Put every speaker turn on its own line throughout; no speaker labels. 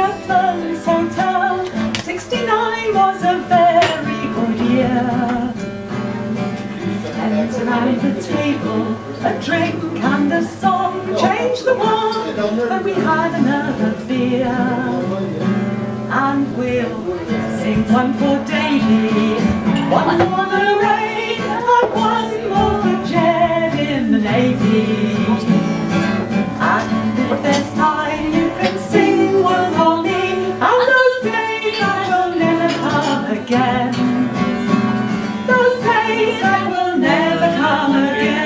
Uplands Hotel. 69 was a very good year. Friends around the table, a drink and a song changed the world, and we had another beer. And we'll sing one for Davy, one for Lorraine, and one more for Jed in the Navy. And if there's time, you can sing one for me, and those days that will never come again. Those days that will never come again.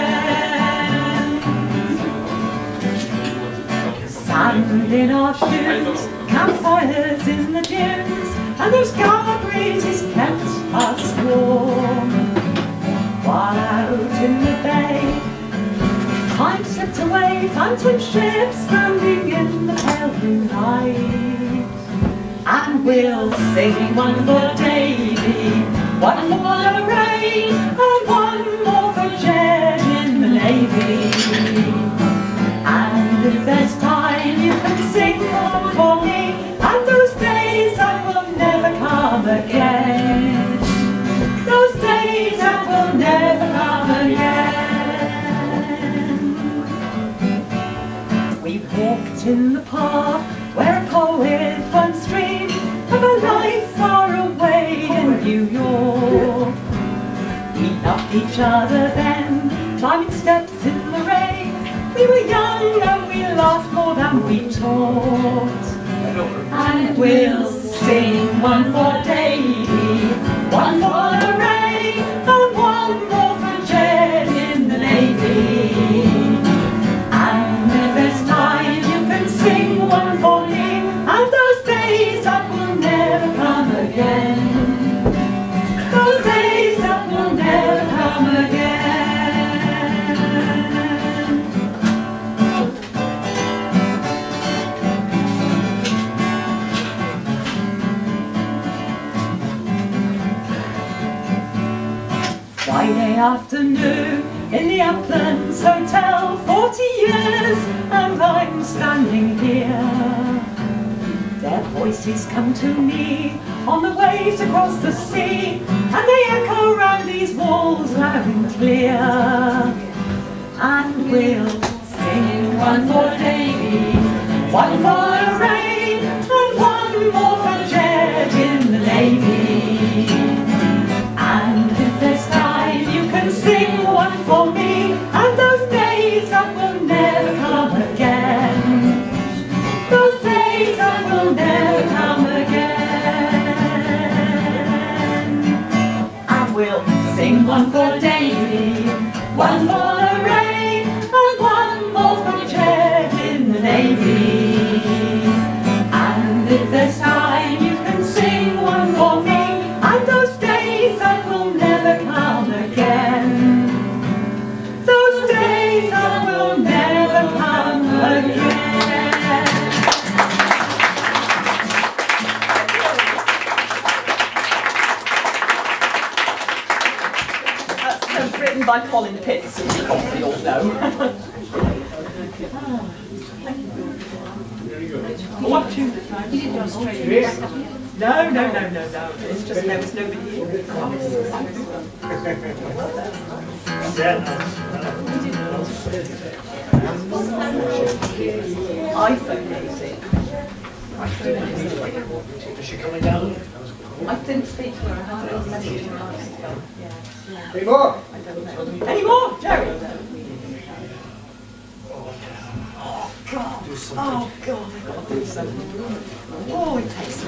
Sand in our shoes, campfires in the dunes, and those gala breezes kept us warm. While out in the bay, time slipped away, phantom ships standing in the pale blue light. And we'll sing one for Davy, one for Lorraine, and one more for Jed in the Navy. And if there's time, you can sing one for me, and those days that will never come again. Those days that will never come again. We walked in the park where a poet once dreamed of a life far away in New York. We loved each other then, climbing steps in the rain. We were young and we laughed more than we talked. And we'll sing one for Davy, one for Lorraine, and one more for Jed in the Navy. And if there's time, you can sing one for me, and those days that will never come again. Those days that will never come again. Friday afternoon in the Uplands Hotel, 40 years and I'm standing here. Their voices come to me on the waves across the sea, and they echo round these walls loud and clear. And we'll sing one for Davy, one for Lorraine, and one more for Jed in the Navy. And if there's time, you can sing one for me, and those days that will never come again. Those days that will never come again. And we'll sing one for Davy, one for Lorraine, and one more for Jed in the Navy. And if there's time, you can sing one for me, and those days that will never come again. Those days that will never come again. That's written by Colin Pitts, as you probably all know. What tune? You didn't do Australia. No. It's just there was nobody here. iPhone music.
Is she coming down?
I didn't speak to her. I had a little message in my phone. Yeah.
Any more?
I don't know. Any more, Jerry? Oh God! Oh God! I've got to do something. Oh, it takes a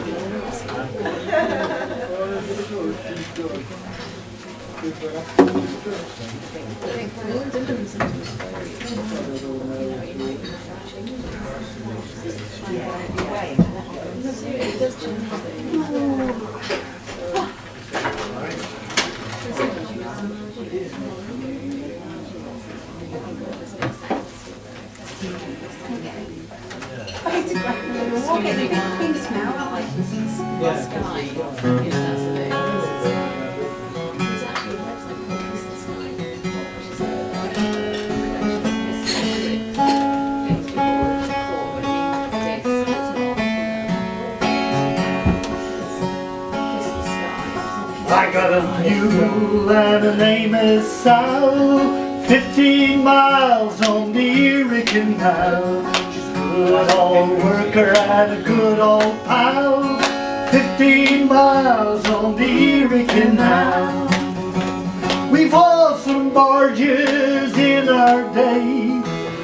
mule and her name is Sal. 15 miles on the Erie Canal. She's a good old worker and a good old pal. 15 miles on the Erie Canal. We've hauled some barges in our day,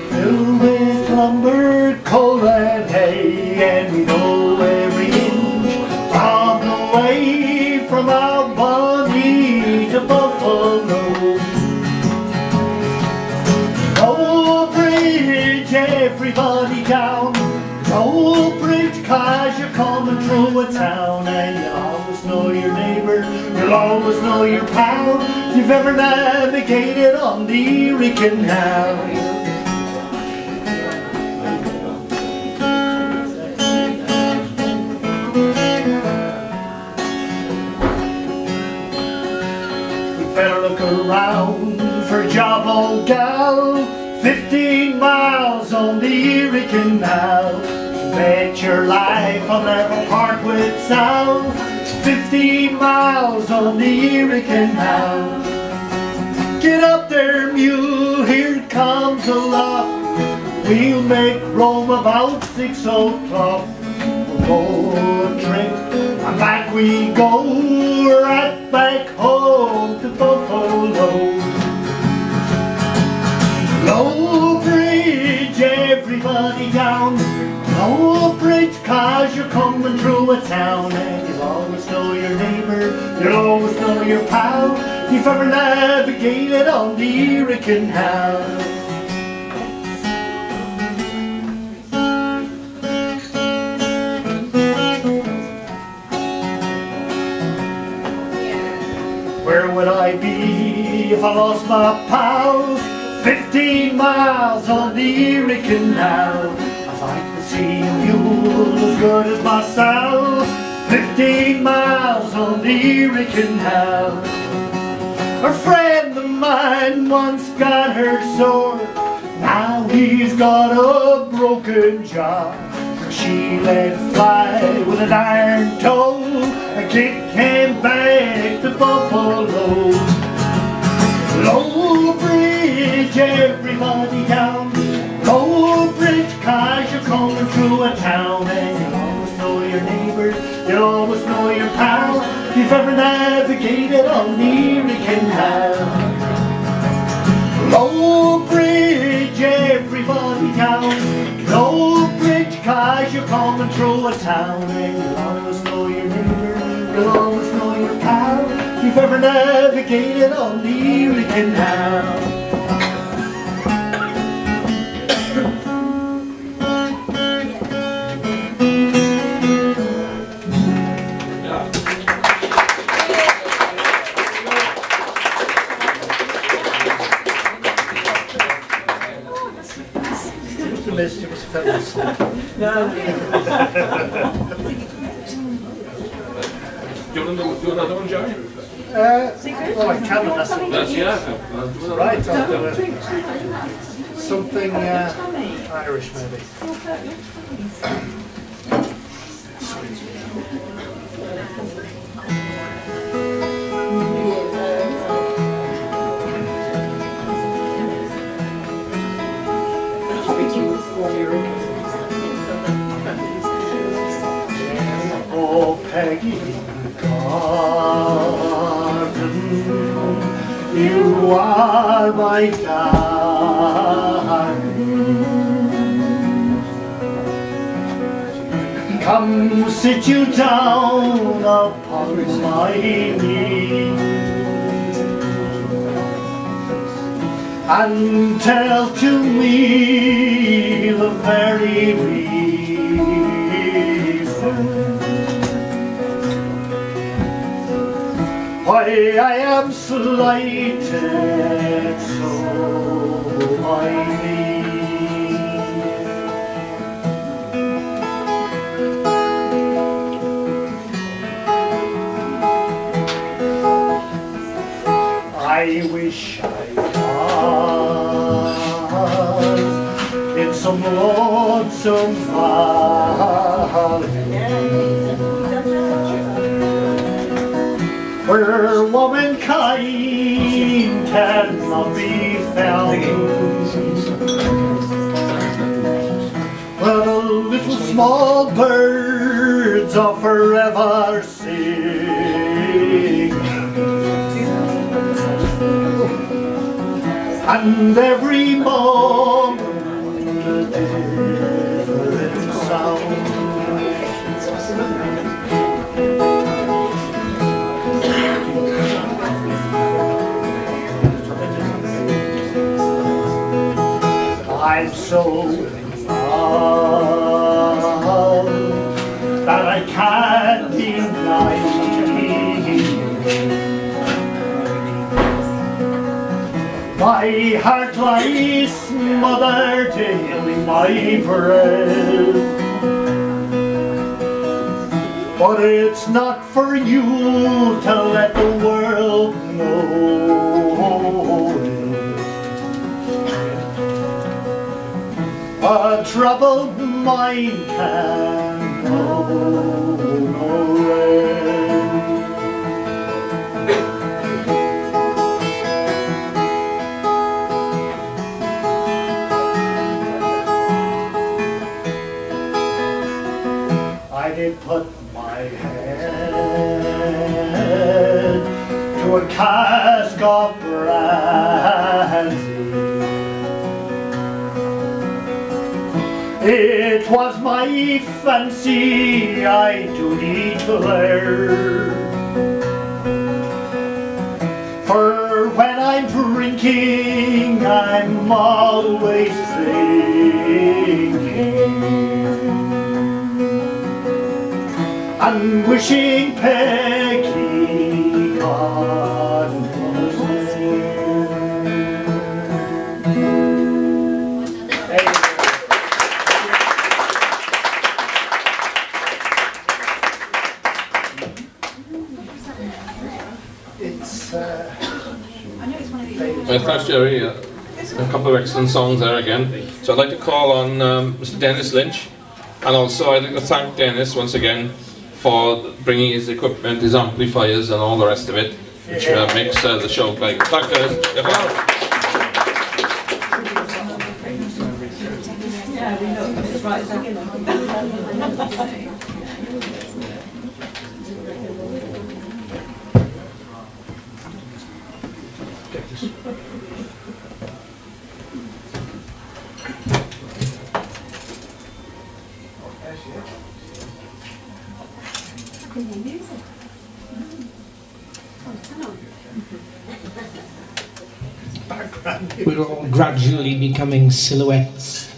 filled with lumber, coal and hay, and we know every inch of the way from Albany to Buffalo. Old bridge, everybody down. Old bridge, 'cause you're coming through a town, and you'll always know your neighbor, you'll always know your pal, if you've ever navigated on the Erie Canal. Better look around for a job, old gal. 15 miles on the Erie Canal. Bet your life I'll never part with Sal. 15 miles on the Erie Canal. Get up there, mule, here comes a lot. We'll make Rome about 6 o'clock. We'll go a drink and back we go, right back home to Buffalo. Low bridge, everybody down. Low bridge, 'cause you're coming through a town, and you'll always know your neighbor, you'll always know your pal, if you've ever navigated on the Erie Canal. Where would I be if I lost my pal? 15 miles on the Erie Canal. I'd like to see a mule as good as my Sal. 15 miles on the Erie Canal. A friend of mine once got her sore. Now he's got a broken jaw. She let fly with an iron toe and kicked him back to Buffalo. Low bridge, everybody down. Low bridge, 'cause you're coming through a town, and you'll always know your neighbor, you'll always know your pal, if you've ever navigated on the Erie Canal. Low bridge, everybody down. Low bridge, 'cause you're coming through a town, and you'll always know your neighbor, you'll always know your pal, if you've ever navigated on the Erie Canal. It was a fitness.
Do you want another one, Joey?
Well, I can, that's it.
That's, yeah.
Right, I'll do it. Something Irish, maybe. Oh, Peggy Garden, you are my darling. Come sit you down upon my knee and tell to me the very reason why I am slighted so by thee. I wish I was in some lonesome valley where womankind cannot be found. Where the little small birds are forever sing, and every moment a different sound. I'm so in love that I can't deny. My heart lies smothered in my breast, but it's not for you to let the world know. A troubled mind can know no rest. I did put my head to a cask of brandy. It was my fancy, I do declare, for when I'm drinking I'm always thinking and wishing Peggy God was
Thanks, Jerry. A couple of excellent songs there again. So I'd like to call on Mr. Dennis Lynch, and also I'd like to thank Dennis once again for bringing his equipment, his amplifiers, and all the rest of it, which makes the show great. Thanks, Dennis.
Yeah, we know. It's right.
We're all gradually becoming silhouettes.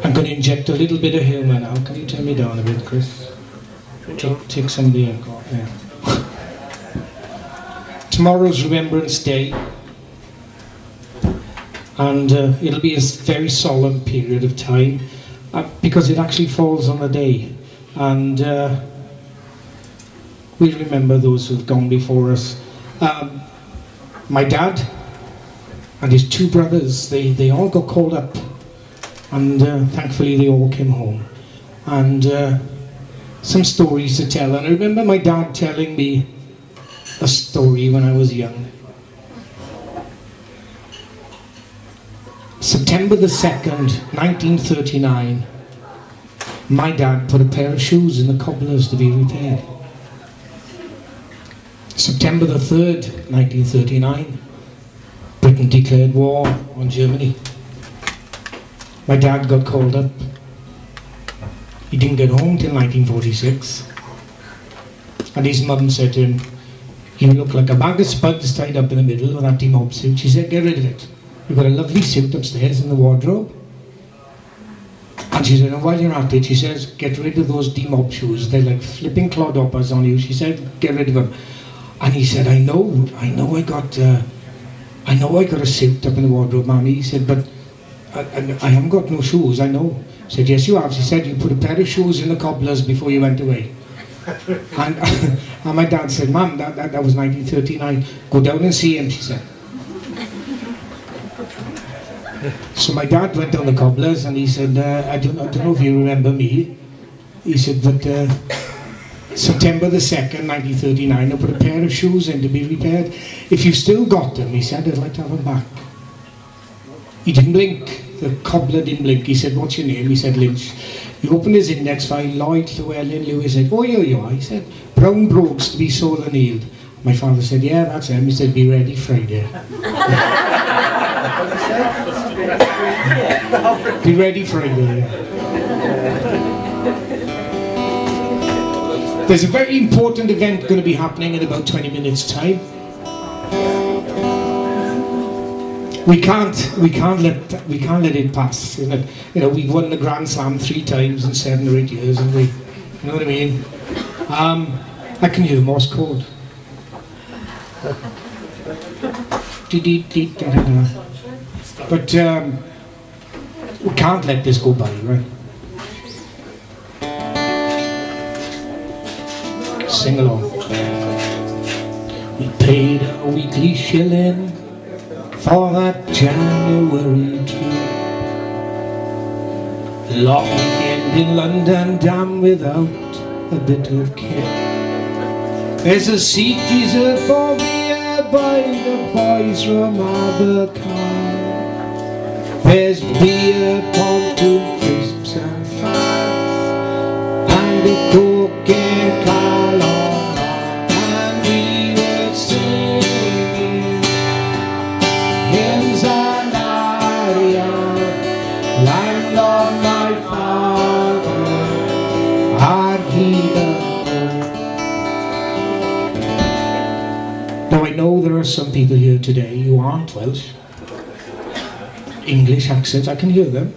I'm going to inject a little bit of humour now. Can you turn me down a bit, Chris? Take some of the alcohol. Yeah. Tomorrow's Remembrance Day, and it'll be a very solemn period of time because it actually falls on a day, and we remember those who've gone before us. My dad and his two brothers, they all got called up, and thankfully they all came home. And some stories to tell, and I remember my dad telling me a story when I was young. September the 2nd, 1939, my dad put a pair of shoes in the cobblers to be repaired. September the 3rd, 1939, Britain declared war on Germany. My dad got called up. He didn't get home till 1946. And his mum said to him, "You look like a bag of spuds tied up in the middle with that demob suit." She said, "Get rid of it. You've got a lovely suit upstairs in the wardrobe." And she said, "And while you're at it," she says, "get rid of those demob shoes. They're like flipping clodhoppers on you." She said, "Get rid of them." And he said, I know I got a suit up in the wardrobe, Mammy." He said, "But I haven't got no shoes, I know." He said, "Yes, you have." She said, "You put a pair of shoes in the cobblers before you went away." And, and my dad said, Mum, that was 1939. Go down and see him, she said. So my dad went down the Cobblers and he said, I don't know if you remember me. He said, but September the 2nd, 1939, I put a pair of shoes in to be repaired. If you've still got them, he said, I'd like to have them back. He didn't blink. The cobbler didn't blink. He said, what's your name? He said, Lynch. He opened his index file, Lloyd Llewellyn Lewis. Said, oh, here you are. He said, brown brogues to be sold and healed. My father said, yeah, that's him. He said, be ready Friday. Be ready Friday. There's a very important event going to be happening in about 20 minutes' time. We can't let it pass. Isn't it? You know, we've won the Grand Slam 3 times in 7 or 8 years, and you know what I mean. I can hear Morse code. But we can't let this go by, right? Sing along. We paid a weekly shilling for that January trip. Long weekend in London, damn without a bit of care. There's a seat reserved for beer by the boys from Abercorn. There's beer, pontoon, crisps and fries, and a Coke and Carlon, and we were singing hymns and arias, land of my father, Argida. Now I know there are some people here today who aren't Welsh. English accents, I can hear them.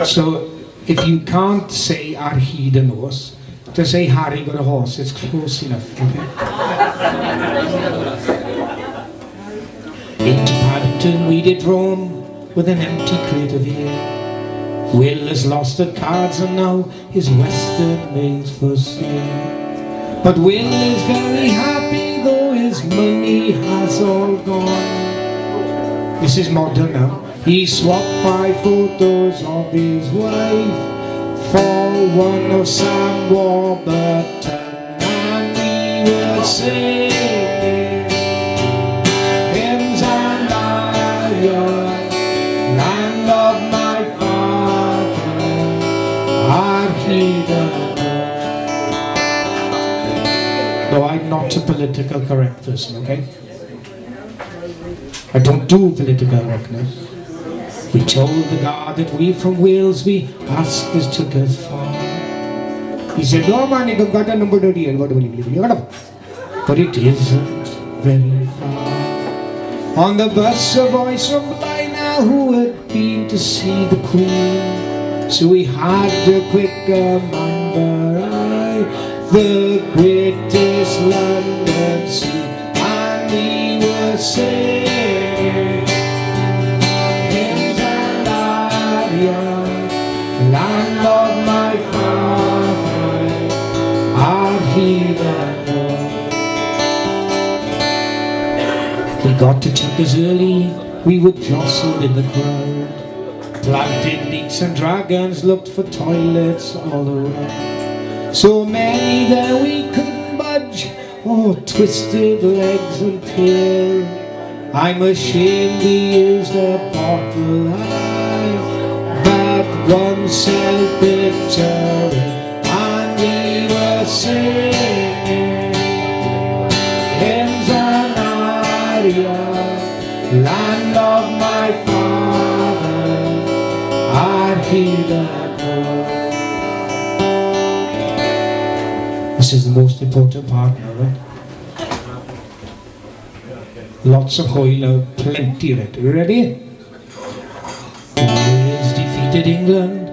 So if you can't say Argida Nos, just say Harry got a horse, it's close enough, okay? Into Paddington we did roam with an empty crate of ale. Will has lost at cards and now his western mail's for sale. But Will is very happy though his money has all gone. This is modern now. He swapped 5 photos of his wife for one of Sam Warburton, and we were singing hymns and arias, land of my father, Argida. No, I'm not a political correct person, okay? I don't do political correctness. We told the guard that we from Wales, we asked us took us far. He said, no man, you got a number 30 and what will you believe? But it isn't very far. On the bus a voice from Blaina who had been to see the Queen. So we had a quick Amanda, the greatest London sea, and we were singing hymns and arias, land of my father, Argida. We got to Chequers early, we were jostled in the crowd. Planted leeks and dragons looked for toilets all around. So many that we couldn't budge, oh, twisted legs and tail. I'm ashamed to use the bottle that once held bitter, and we were singing hymns and arias, land of my father, Argida. This is the most important part now, right? Lots of hoiler, plenty of it. Are you ready? Wales defeated England.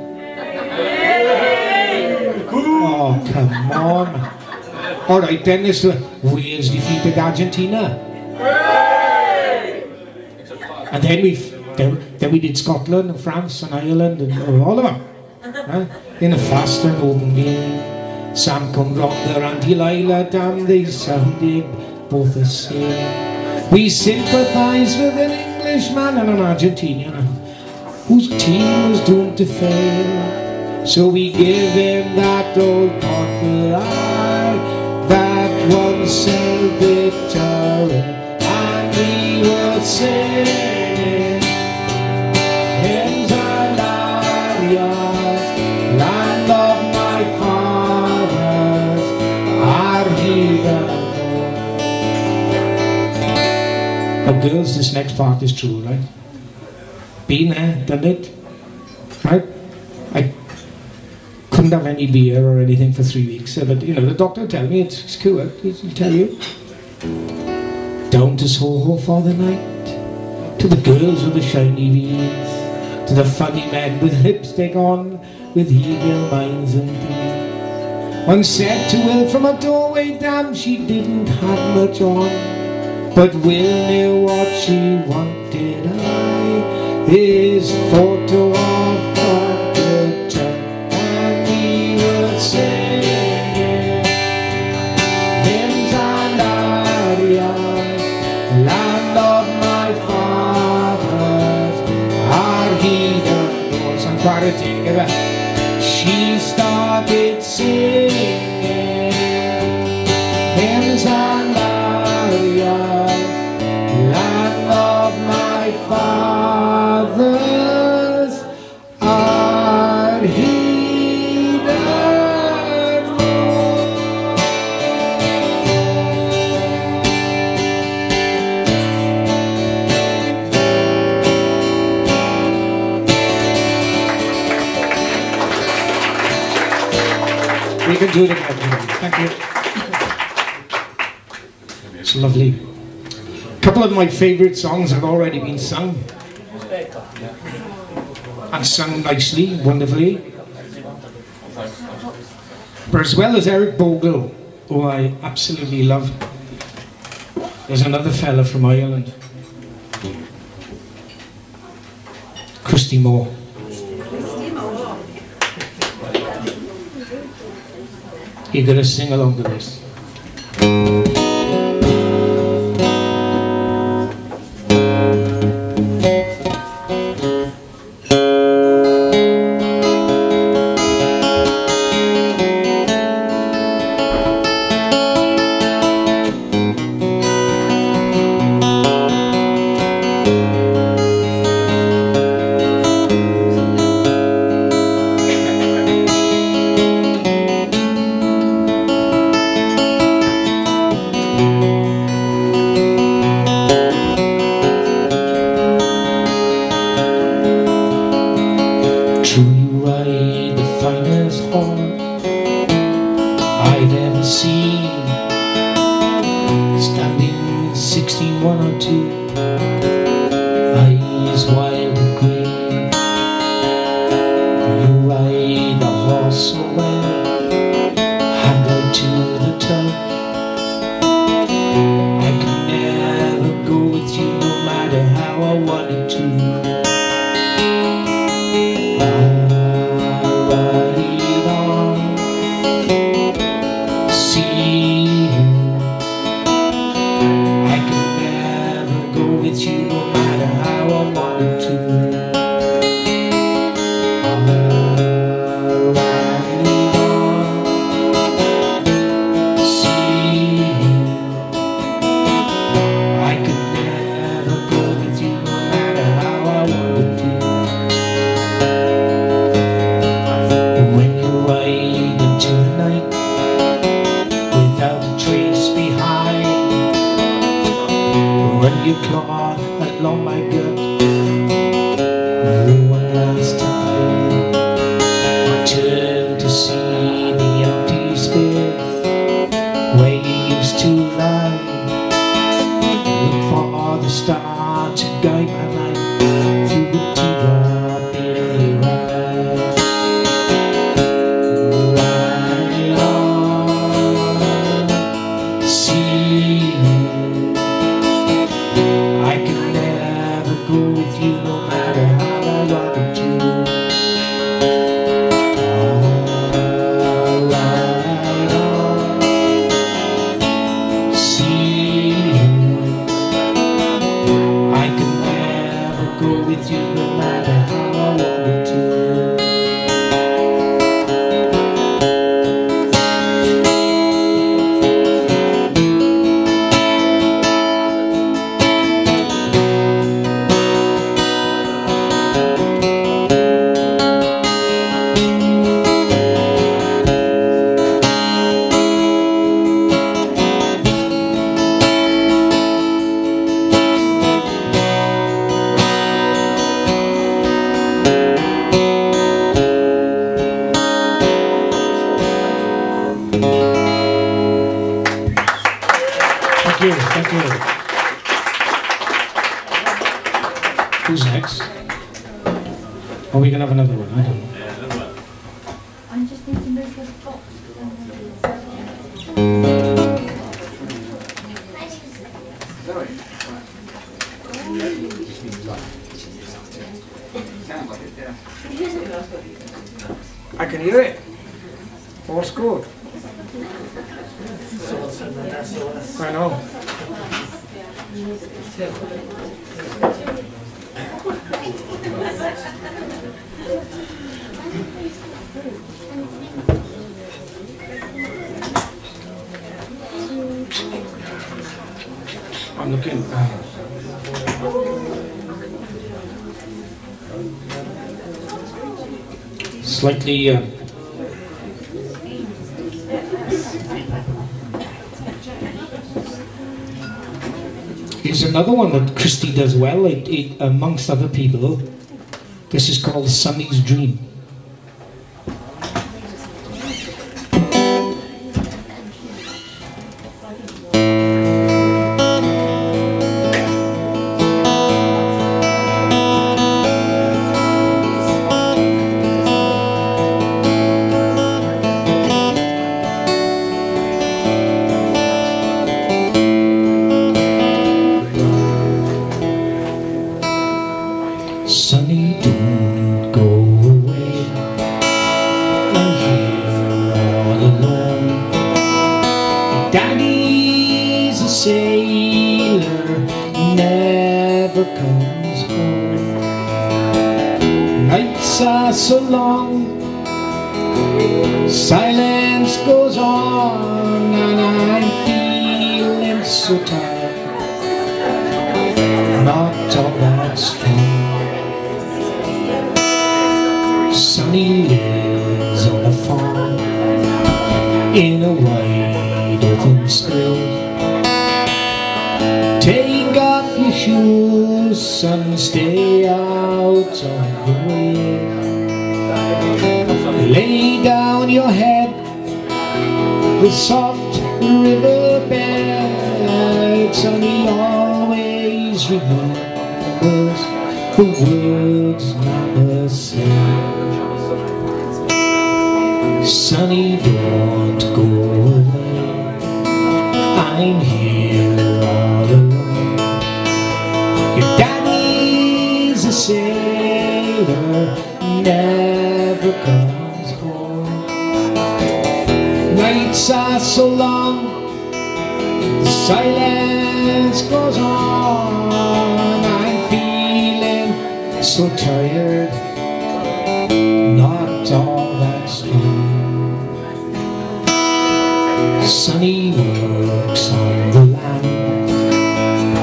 Oh, come on. Alright, then this Wales defeated Argentina. And then we did Scotland and France and Ireland and all of them. Right? In a fast and open game. Sam come rock there and Delilah damn, they sounded both the same. We sympathise with an Englishman and an Argentinian whose team was doomed to fail. So we give him that old bottle eye that once said victory, and we were singing hymns and arias, land of my fathers, are he the Lord. Now girls, this next part is true, right? Been there, done it, right? I couldn't have any beer or anything for 3 weeks, but you know, the doctor will tell me it's cured. He'll tell you. Down to Soho for the night, to the girls with the shiny beads, to the funny men with lipstick on, with evil minds and things. One said to Will from a doorway, damn, she didn't have much on, but Will knew what she wanted. His photo of the picture, and we were singing hymns and arias, land of my fathers, are he the Lord. I'm quite a thing. She started singing hymns and arias, land of my fathers, are he the Lord. We can do it again. Thank you. It's lovely. A couple of my favourite songs have already been sung. And sung nicely, wonderfully. But as well as Eric Bogle, who I absolutely love, there's another fella from Ireland, Christy Moore. You're going to sing along to this. I've ever seen, standing 61 or 2, eyes wild and green. You ride the horse so well, handle to the toe. I could never go with you, no matter how I wanted to. Run your claw along my gut, one last time. Turn to see the empty space where you used to lie. Look for the star to guide my life through the teardrop in your eyes. Right on, see. I could never no matter how I wanted to. Thank you, thank you. Who's next? Are we going to have another one? I don't know.
I just need to move this box.
I can hear it. All's good. I know. I'm looking. Slightly. Here's another one that Christy does well, amongst other people. This is called Sonny's Dream. Sonny, don't go away. I'm here all alone. Your daddy's a sailor, never comes home. Nights are so long, silence goes on, and I'm feeling so tired, not all that strong. Sonny lives on a farm in a wide open space. Take off your shoes, son, stay out of the way. Lay down your head, the soft riverbed. Sonny always remembers the words mama said. Sonny, don't go away, I'm here all alone. Your daddy's a sailor, never comes home. Nights are so long, the silence goes on. I'm feeling so tired, not all that strong. Sonny works on the land,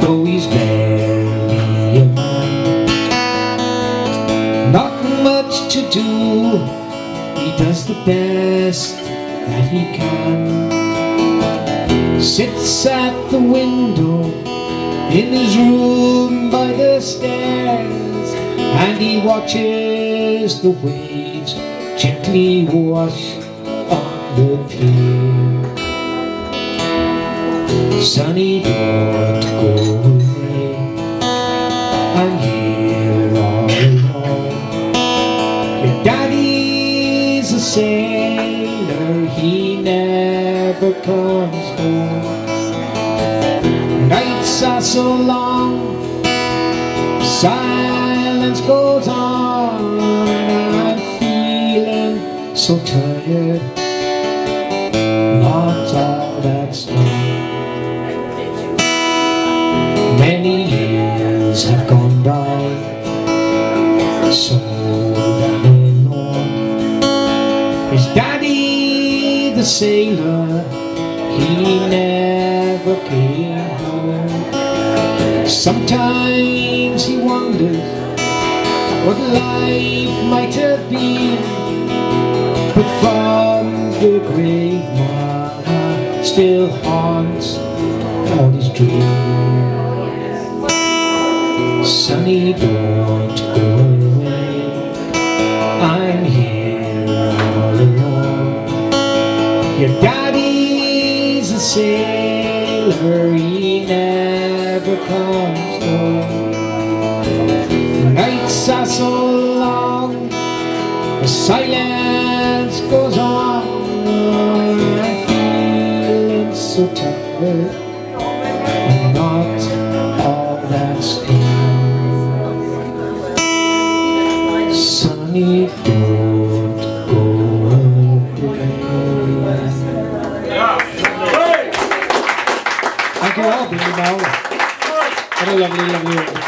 though he's barely a man. Not much to do, he does the best that he can. Sits at the window in his room by the stairs, and he watches the waves gently wash on the pier. Sonny, don't go away, I'm here all alone. Your daddy's a sailor, he never comes home. Nights are so long, silence goes on, and I'm feeling so tired, not all that strong. Many years have gone by, So down in Lord, his daddy the sailor, he never came home. Sometimes he wonders what life might have been, but from the grave mama still haunts all his dreams. Sonny, don't go away, I'm here all alone. Your daddy's a sailor, he never comes home. Nights are so long, the silence goes on, I'm feeling so tired, and not all that's gone. Sonny, don't go away. Thank you all, Billy Bowler. What a lovely, lovely opening.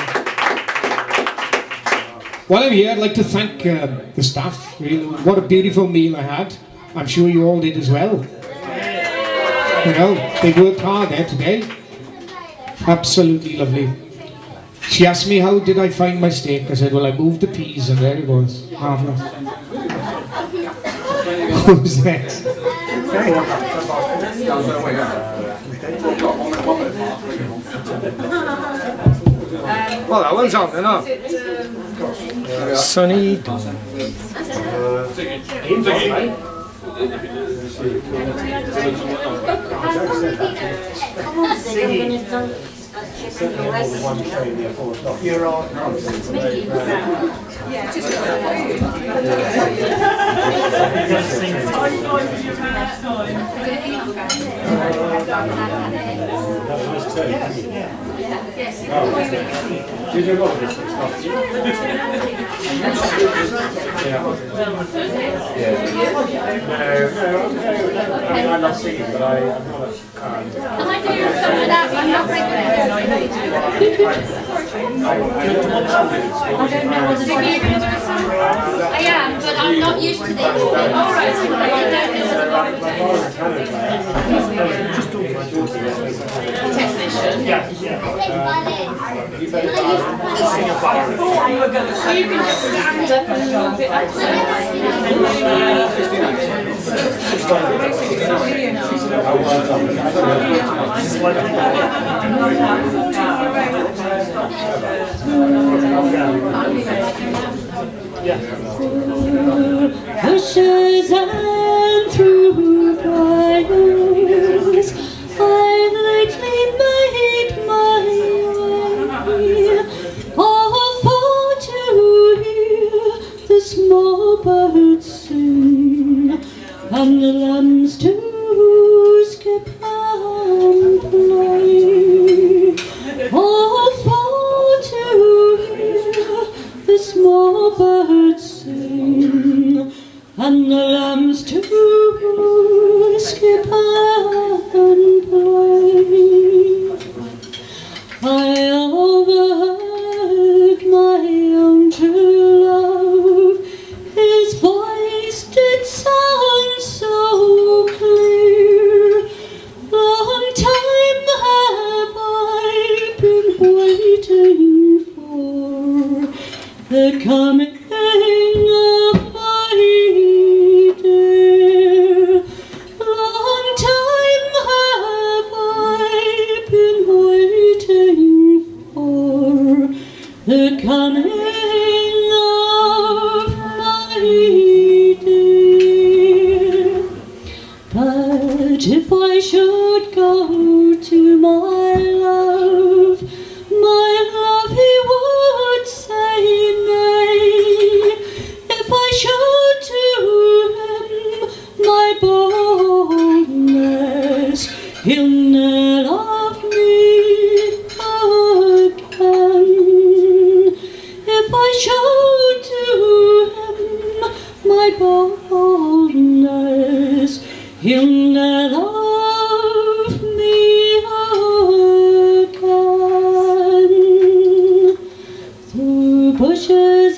While I'm here, I'd like to thank the staff. Really, what a beautiful meal I had. I'm sure you all did as well. You know, they worked hard there today. Absolutely lovely. She asked me how did I find my steak. I said, well, I moved the peas and there it was. Marvellous. Who's next? Well, that one's on, isn't it? Sonny.
You're on. Did you love this stuff? I'm not singing, but I'm not a fan.
Can I do some of that? I'm not regular. I don't know what's going on. I am, but I'm not used to this. All right, I don't know technician.
Yeah. You
can just stand up and move it up.
Bushes and through briars, I've lately made my way, all for to hear the small birds sing, and the lambs to skip and play, all for to hear the small birds sing, and the lambs to skip and play. I overheard my own true love, his voice did sound so clear. Long time have I been waiting for the coming of my dear. Long time have I been waiting for the coming of my dear. But if I should go to my love, he would say nay. If I showed to him my boldness, he'll never love me again. If I showed to him my boldness, he'll never love me again. Through bushes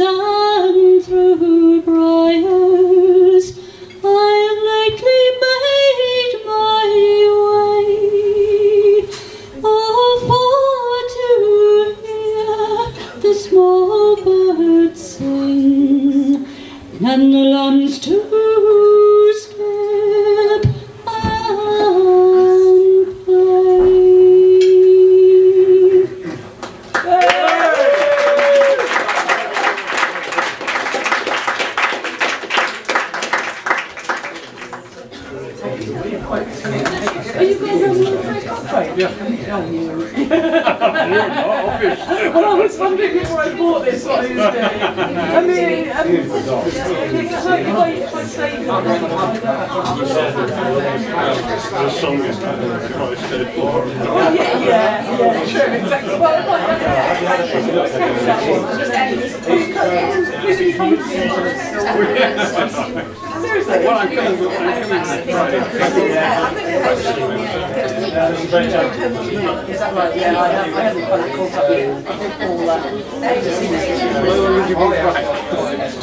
and the lambs to step and play. Are you going to yeah. Well, I was wondering before I bought this what he was doing. I mean, if I say
The song is kind of quite straightforward.
yeah, true, exactly. Well, seriously.
Well, I'm coming
Is that right? Yeah, I haven't quite caught up with all that.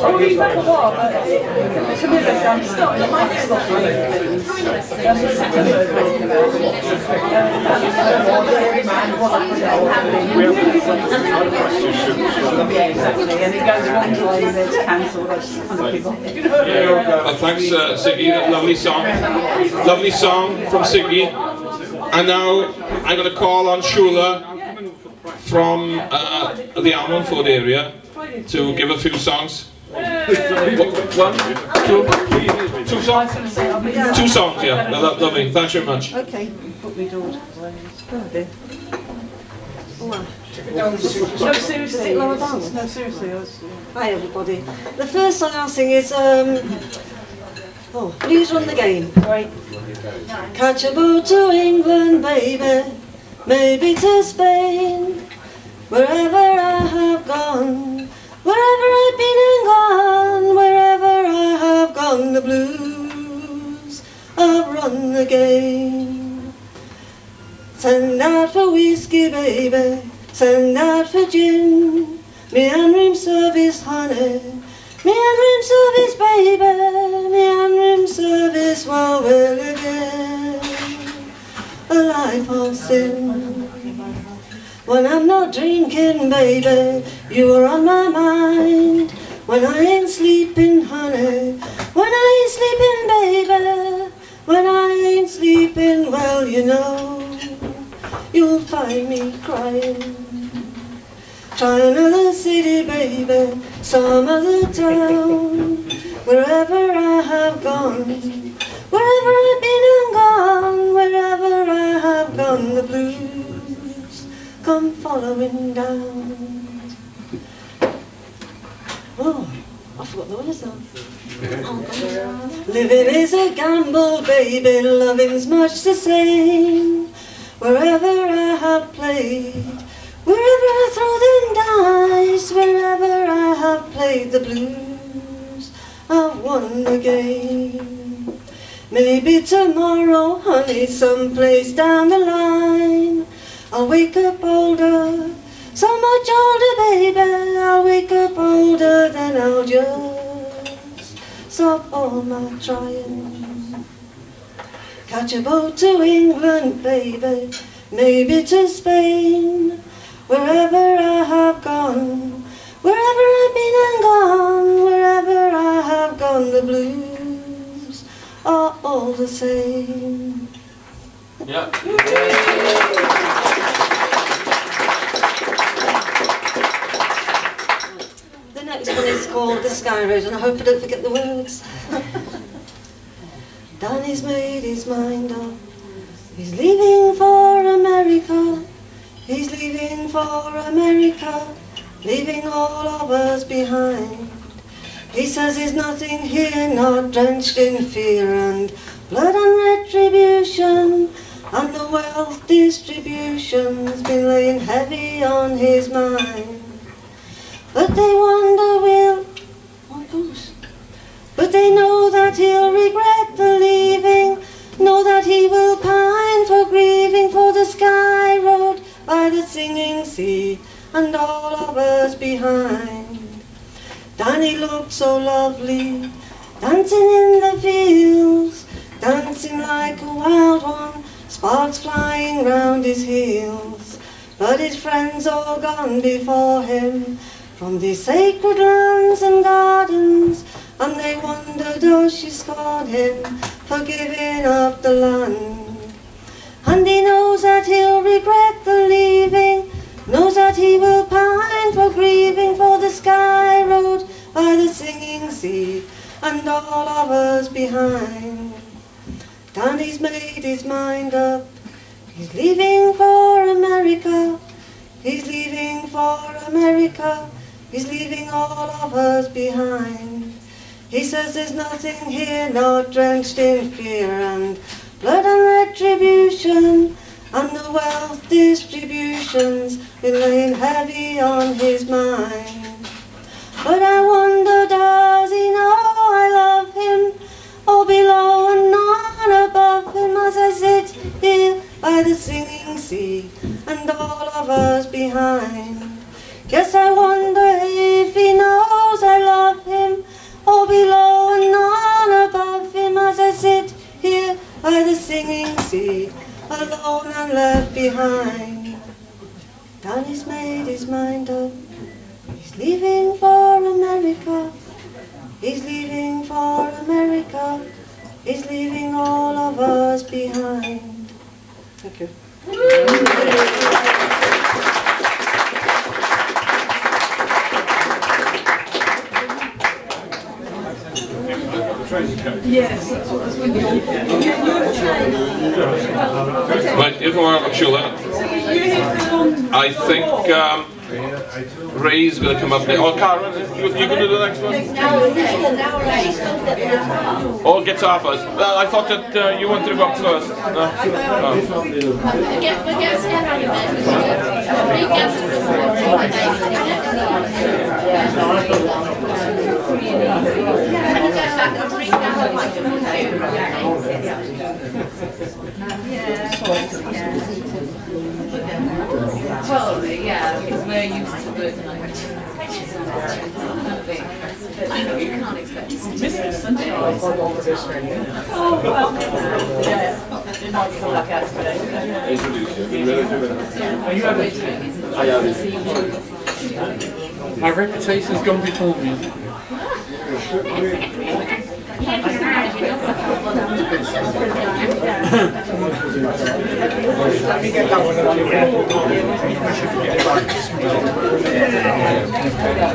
Oh, he's back a while, but Camilla, I'm starting my slot really. Yeah, exactly. And it goes one way, then it's cancelled. That's kind of people.
Well, thanks, Siggy. Lovely song. Lovely song from Siggy. And now I'm going to call on Shula from the Almonford area to give a few songs. One, two songs? Two songs, yeah. Lovely. Thanks very much.
Okay.
No, seriously.
Lower down?
No, seriously.
Hi everybody. The first song I'll sing is Blues Run the Game.
Right.
Catch a boat to England, baby, maybe to Spain. Wherever I have gone, wherever I've been and gone, wherever I have gone, the blues have run the game. Send out for whiskey, baby, send out for gin. Me and room service, honey, me and room service, baby, me and room service while we're living a life of sin. When I'm not drinking, baby, you are on my mind. When I ain't sleeping, honey, when I ain't sleeping, baby, when I ain't sleeping, well, you know, you'll find me crying. Try another city, baby, some other town. Wherever I have gone, wherever I've been and gone, wherever I have gone, the blues come following down. Oh, I forgot the words now. Living is a gamble, baby, loving's much the same. Wherever I have played, wherever I throw them dice, wherever I have played the blues, I've won the game. Maybe tomorrow, honey, someplace down the line, I'll wake up older, so much older, baby. I'll wake up older, then I'll just stop all my trying. Catch a boat to England, baby, maybe to Spain. Wherever I have gone, wherever I've been and gone, wherever I have gone, the blues are all the same.
Yeah.
The next one is called The Sky Road, and I hope I don't forget the words. Danny's made his mind up. He's leaving for America. He's leaving for America, leaving all of us behind. He says there's nothing here, not drenched in fear and blood and retribution, and the wealth distribution's been laying heavy on his mind. But they wonder will, oh gosh, but they know that he'll regret the leaving, know that he will pine for grieving for the sky road by the singing sea and all of us behind. Danny looked so lovely, dancing in the fields, dancing like a wild one, sparks flying round his heels. But his friends all gone before him, from these sacred lands and gardens, and knows she scorned him for giving up the land. And he knows that he'll regret the leaving, knows that he will pine for grieving for the sky road by the singing sea, and all of us behind. Danny's made his mind up, he's leaving for America, he's leaving for America, he's leaving all of us behind. He says there's nothing here not drenched in fear and blood and retribution, and the wealth distribution's been laying heavy on his mind. But I wonder, does he know I love him, or below and none above him, as I sit here by the singing sea, and all of us behind? Guess I wonder if he knows I love him, or below and none above him, as I sit here by the singing sea, alone and left behind. Danny's made his mind up, he's leaving for America, he's leaving for America, he's leaving all of us behind. Thank you.
Yes, that's what I was wondering.
Right, here's one of Shula. I think Ray's going to come up there. Oh, Karen, you going to do the next one? Or guitar first? Well, I thought that you wanted to go up first. No?
Well, yeah, because we're used to working like this. You can't expect to see Sunday.
Oh, well, yeah. It might feel like that today.
My reputation's gone before me.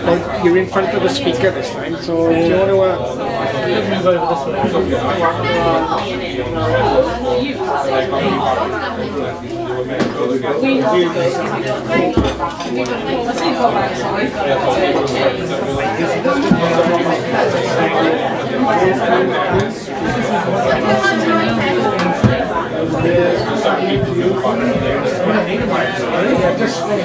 Well, you're in front of the speaker this time, so do you want to move over this way?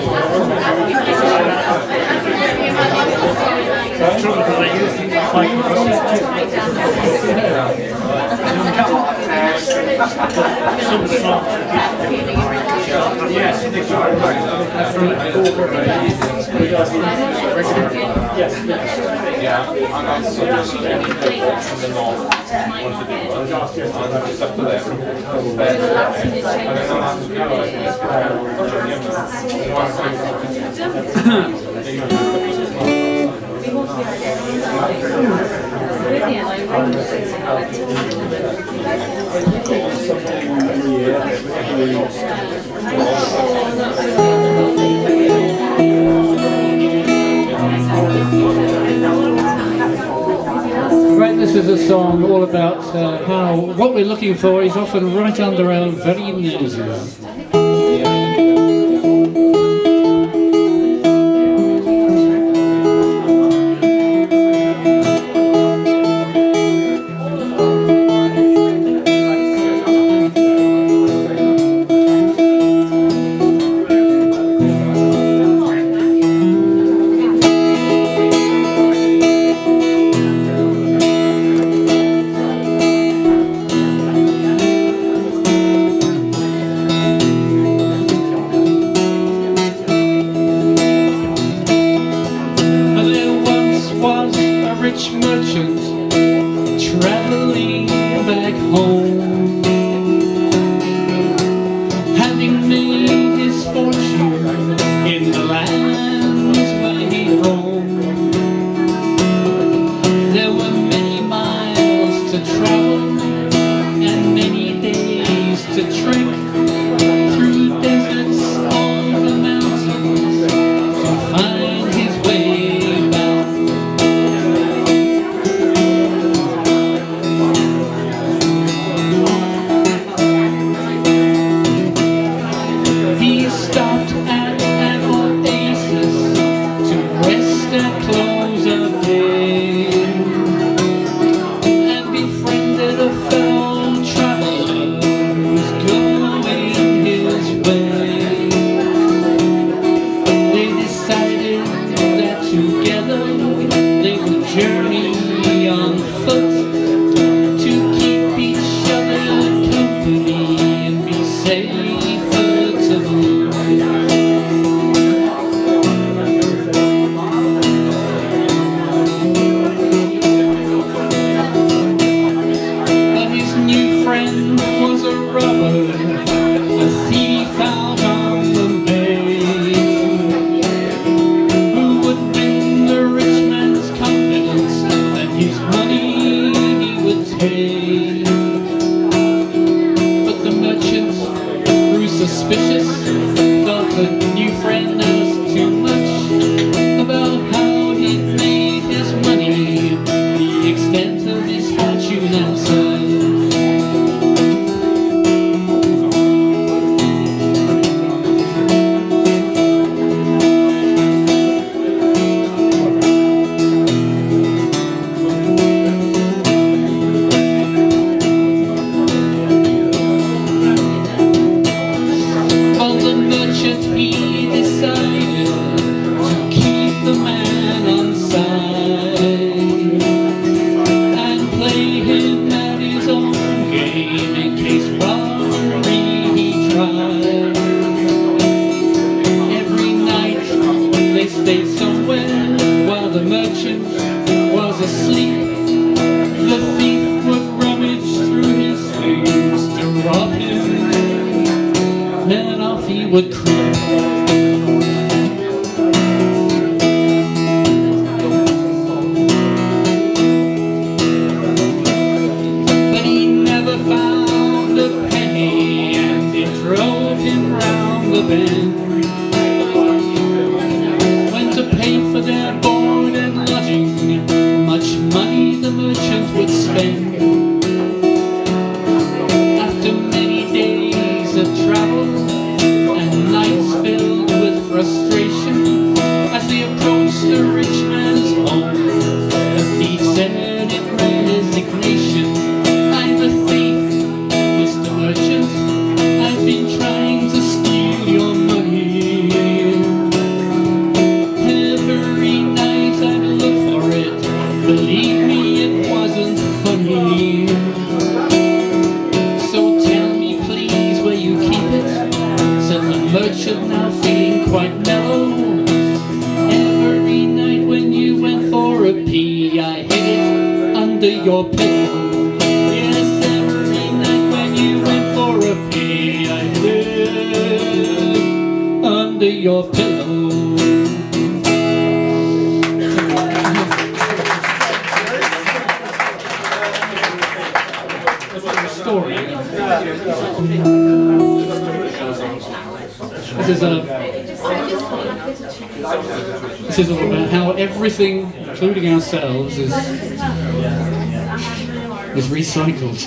Right, this is a song all about how what we're looking for is often right under our very noses. journey on foot to keep each other company and be safer to move. But his new friend was a robber, a thief out on the bay, who would win the rich man's confidence and his money he would take. But the merchant grew suspicious, thought the new friend asked too much about how he'd made his money, the extent of his fortune and size. He decided to keep the man on side and play him at his own game in case robbery he tried. Every night they stayed somewhere while the merchant was asleep. The thief would rummage through his things to rob him, then off he would creep. But he never found a penny, and it drove him round the bend. Went to pay for their board and lodging, much money the merchant would spend. After many days of travel and nights filled with frustration, as they approached the rich man's home, the thief said in resignation, "I'm a thief, Mr. Merchant, I've been trying to steal your money. Every night I've looked for it, believe me it wasn't funny. So tell me please where you keep it," said the merchant, now feeling quite mellow. "Every night when you went for a pee, I hid it under your pillow. Yes, every night when you went for a pee, I hid it under your pillow." Story. This is all about how everything, including ourselves, is recycled.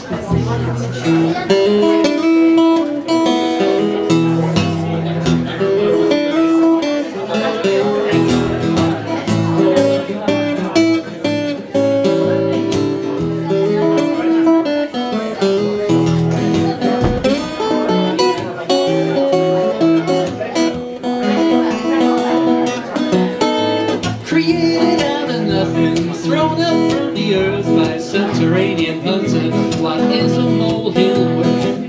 Created out of nothing, thrown up from the earth by a subterranean hunter. What is a molehill worth?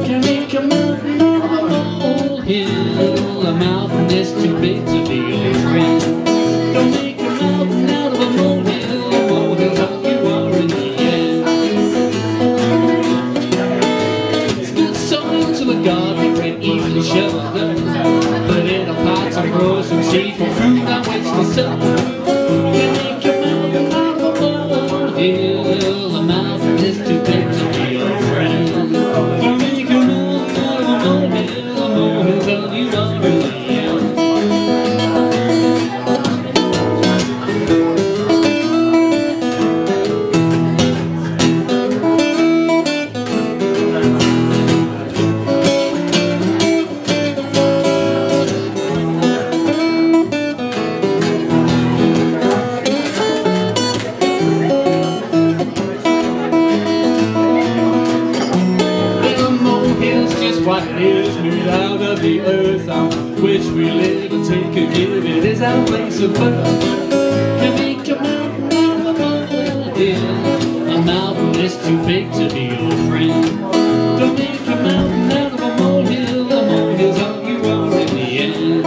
Can make a mountain out of a molehill. A mountain is too big to be your friend. Don't make a mountain out of a molehill. A molehill's all you are in the end. Stood sown to a garden where it easily shoveled up. Put in a pot to grow some seed for fruit that waits to sell. You make a mountain out of a molehill. A mountain is too big to be your friend. You make a mountain out of a molehill. A molehill's all you are in the end. What is made out of the earth on which we live and take and give. It is our place of birth. You make a mountain out of a big to be your friend. Don't make a mountain out of a molehill. A molehill's all you are in the end.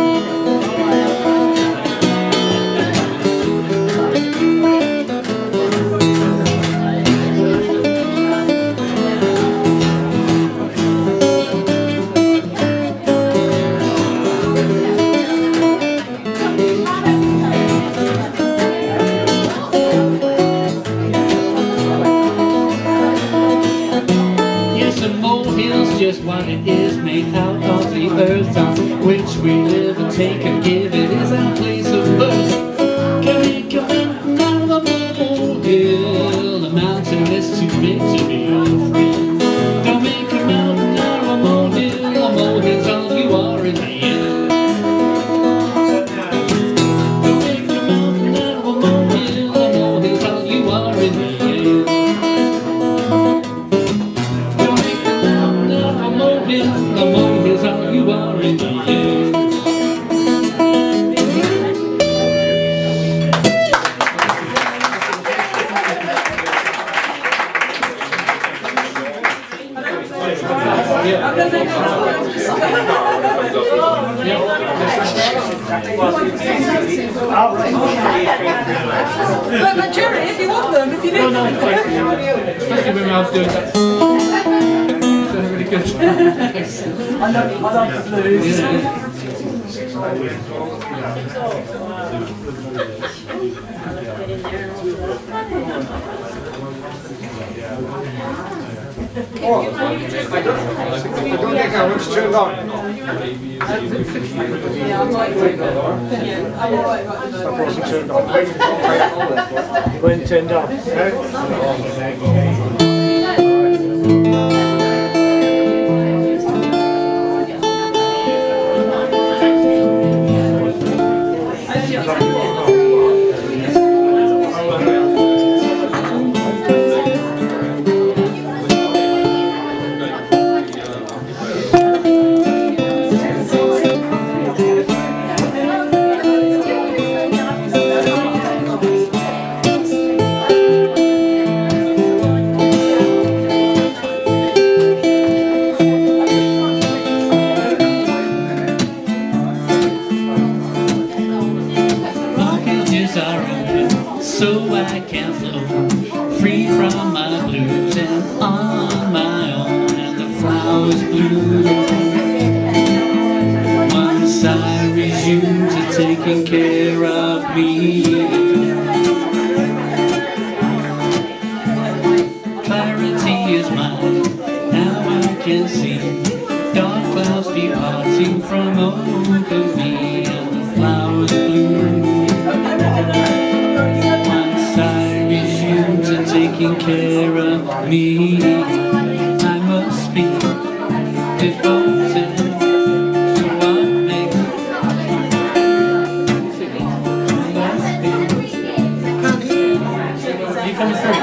Just what it is, made out of the earth on which we live and take and give. It is our place of birth. Can make a mountain out of a molehill. The mountain is too big to be your friend. Don't make a mountain out of a molehill. A molehill's all you are in the end. Don't make a mountain out of a molehill. A molehill's all you are in the end. The molehill's all you are in the end.
But Jerry, if you want them, if you need them.
No, especially when I was doing that. Really good.
I love the blues.
I don't think I want to turn on. That wasn't turned on. When turned on.
So I can flow free from my blues and on my own, and the flowers bloom. Once I resume to taking care of me, clarity is mine, now I can see dark clouds departing from over me, and the flowers bloom. To taking care of me, I must be devoted to what makes you coming through?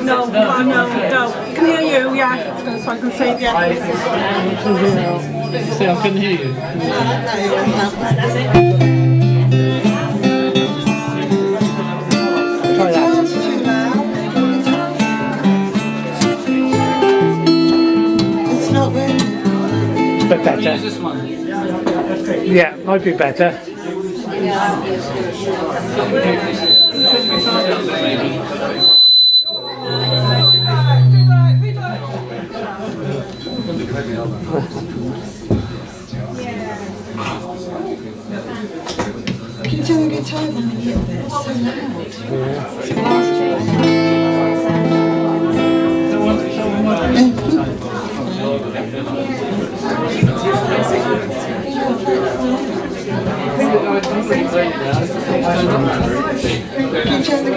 No, can hear you, yeah, so I can see, yeah.
Say I couldn't hear you.
Bit better.
Use this one.
Yeah, might be better.
Can you turn the guitar down a little bit? It's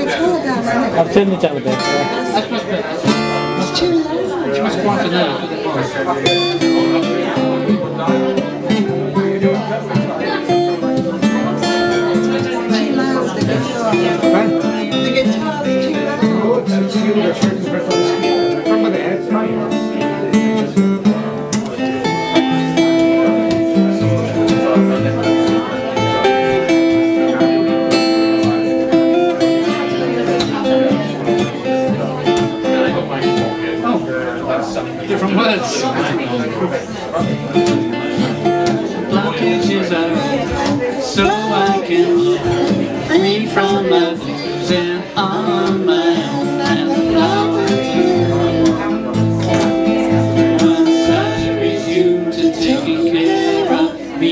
so
I've turned it down a bit.
That's much better.
It's too loud.
It's much quieter now than it was. blockages out so I can move free from my views and on my own. And the flowers bloom once I resume to taking care of me.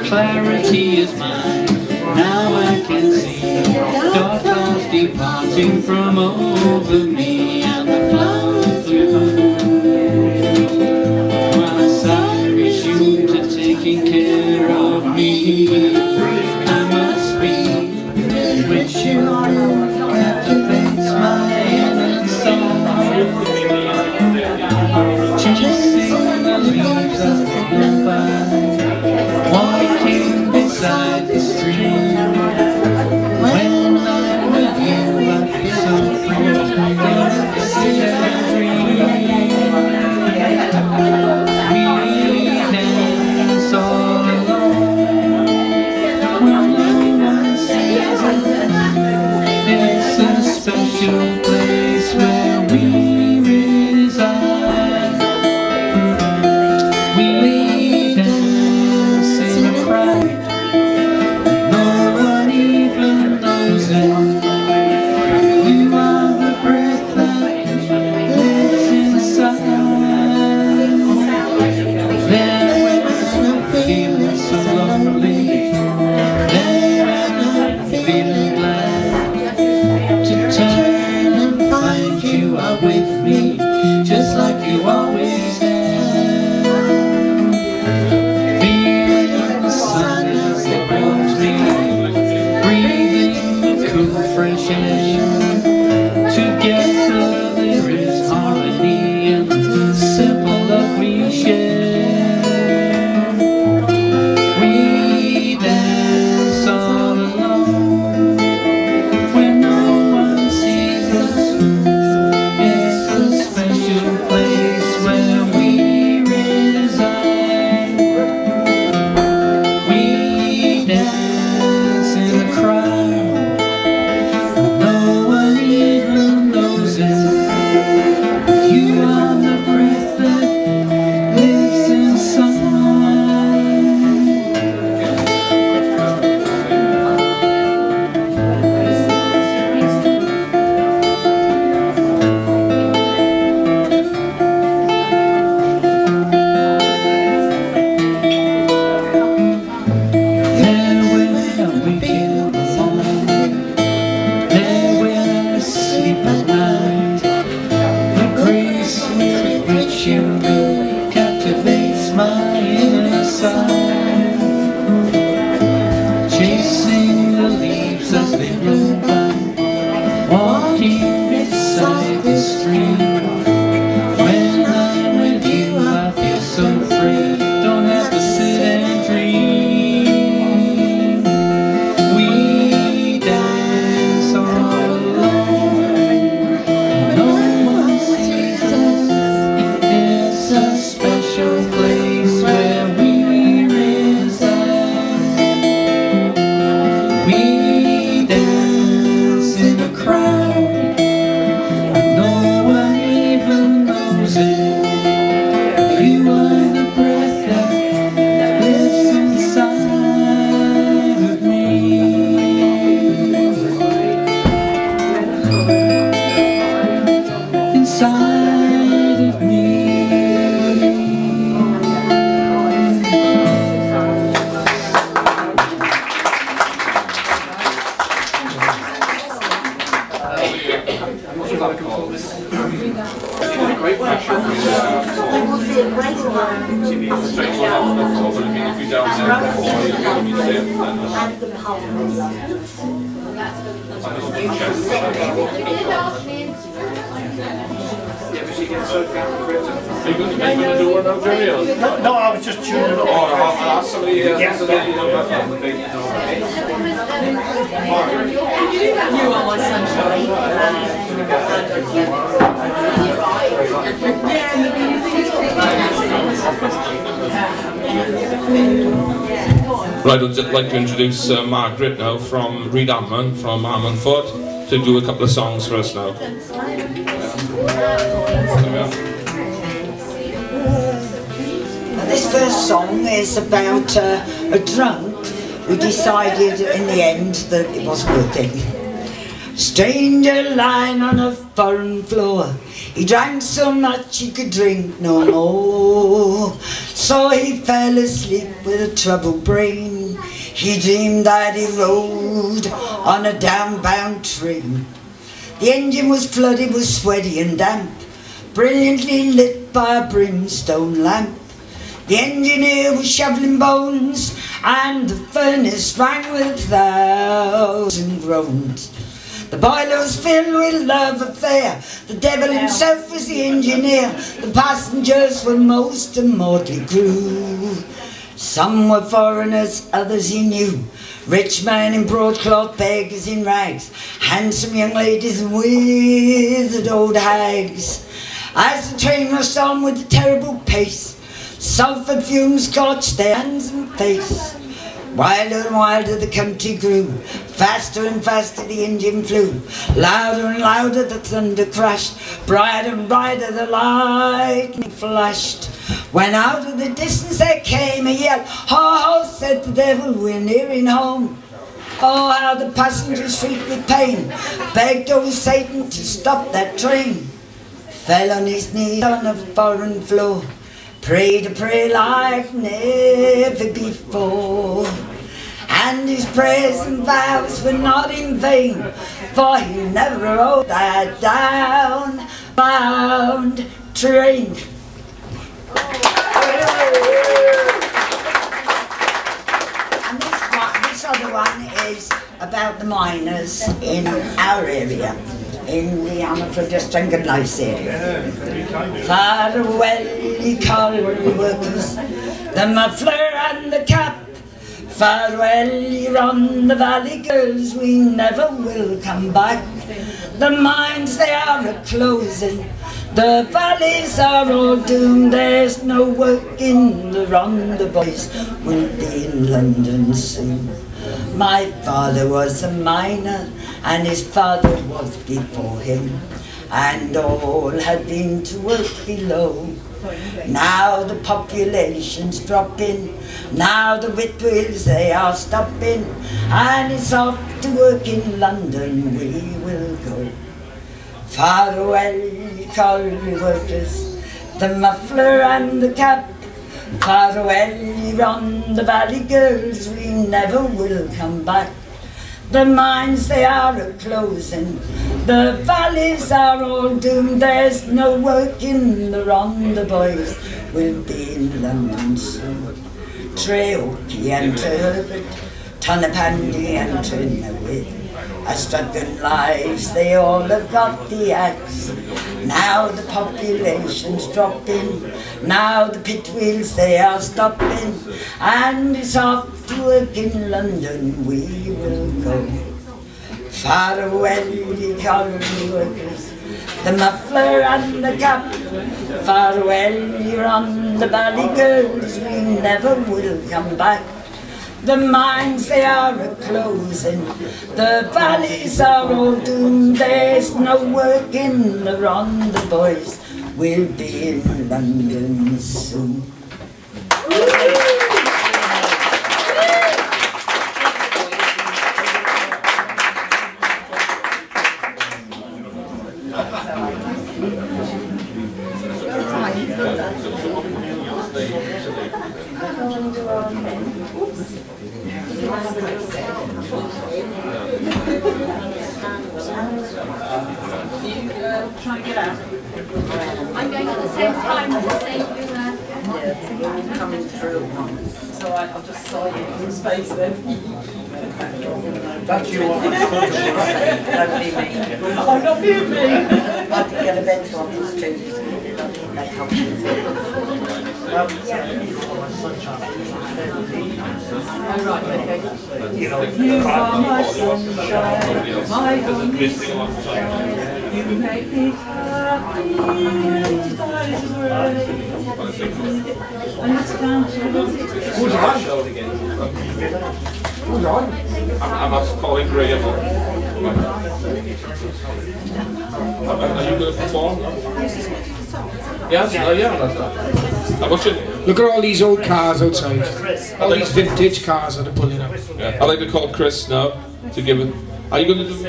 Clarity is mine, now I can see dark clouds departing from over me, and the flowers bloom once I resume to taking care of me. I must be with you, captivates my inner soul, chasing the leaves as they blow by, walking beside the stream. When I'm with you, I feel so free. This is a dream. We dance all alone when no one sees us. It's a special place where we reside. We dance in a crowd. No one even knows it. You are the breath that lives inside. There when I'm feeling so lonely, there when I'm feeling glad to turn and find you are with me, just like you always have. Feeling the sun as it warms me, breathing the cool fresh air. Together there is harmony in the simple love we share. We dance all alone when no one sees us. It's a special place where we reside. We dance in a crowd. No one even knows it. You are the breath that lives inside. There where we kill the morning, there where I sleep at night, the grace with which you move captivates my inner side. Chasing the leaves as they blow by, walking beside the stream. When I'm with you, I feel so free. Don't have to sit and dream. We dance all alone. No one sees us. It's a special place where we reside. We dance in a crowd. No one even knows it. You are the breath that lives inside of me. Inside of me.
Are you going to do one now, Jerry? Or?
No, I was just tuning it up.
Oh, I'll ask somebody here.
Yeah.
So that you know about that.
You are my sunshine.
Right, I'd like to introduce Margaret now from Reed Ammon, from Ammanford. to do a couple of songs for us now.
This first song is about a drunk who decided in the end that it wasn't worth it. Stranger lying on a foreign floor, he drank so much he could drink no more. So he fell asleep with a troubled brain. He dreamed that he rode on a downbound train. The engine was flooded with sweaty and damp, brilliantly lit by a brimstone lamp. The engineer was shoveling bones, and the furnace rang with 1,000 groans. The boiler was filled with love affair. The devil himself was the engineer. The passengers were most a motley crew. Some were foreigners, others he knew. Rich men in broadcloth, beggars in rags, handsome young ladies and withered old hags. As the train rushed on with a terrible pace, sulphur fumes scorched their hands and face. Wilder and wilder the country grew, faster and faster the engine flew. Louder and louder the thunder crashed, brighter and brighter the lightning flashed. When out of the distance there came a yell, "Ho, ho," said the devil, "we're nearing home." Oh, how the passengers shrieked with pain, begged old Satan to stop that train. Fell on his knees on a foreign floor, prayed a prayer like never before. And his prayers and vows were not in vain, for he never rode that downbound train. And this other one is about the miners in our area, in the Armaford and Lice area. Farewell, ye colliery workers, the muffler and the cap. Farewell, ye Rhondda the Valley girls, we never will come back. The mines they are a-closing, the valleys are all doomed. There's no work in the Rhondda, boys will be in London soon. My father was a miner, and his father was before him, and all had been to work below. Now the population's dropping, now the Whitwills they are stopping, and it's off to work in London we will go. Farewell, ye colliery workers, the muffler and the cap. Farewell, ye Rhondda Valley girls, we never will come back. The mines they are a-closing, the valleys are all doomed. There's no work in the Rhondda, boys will be in London soon. Treoki and Herbert, Tunnapandi and Trinawith, Astragan lives, they all have got the axe. Now the population's dropping, now the pit wheels they are stopping, and it's off to work in London we will go. Farewell, ye colliery workers, the muffler and the cap. Farewell, ye Rhondda Valley girls, we never will come back. The mines they are a-closing, the valleys are all doomed. There's no work in the Rhondda, boys we'll be in London soon.
Try and get out. I'm going at the same time to save you
Coming through.
It's all right, I'll just slide you some space then.
Don't you want to don't be me.
I'm not being me.
I can get a bed on this too. That helps you.
Oh, right, okay.
You know,
You are my sunshine, my only sunshine. You make me happy when the sky is grey. And it's down to
Who's on? I'm not calling Graham. Are you going to perform? Yes, yeah, that's that. What's your name?
Look at all these old cars outside. All these vintage cars that are pulling up.
Yeah. I'd like to call Chris now to give it. Are you going to do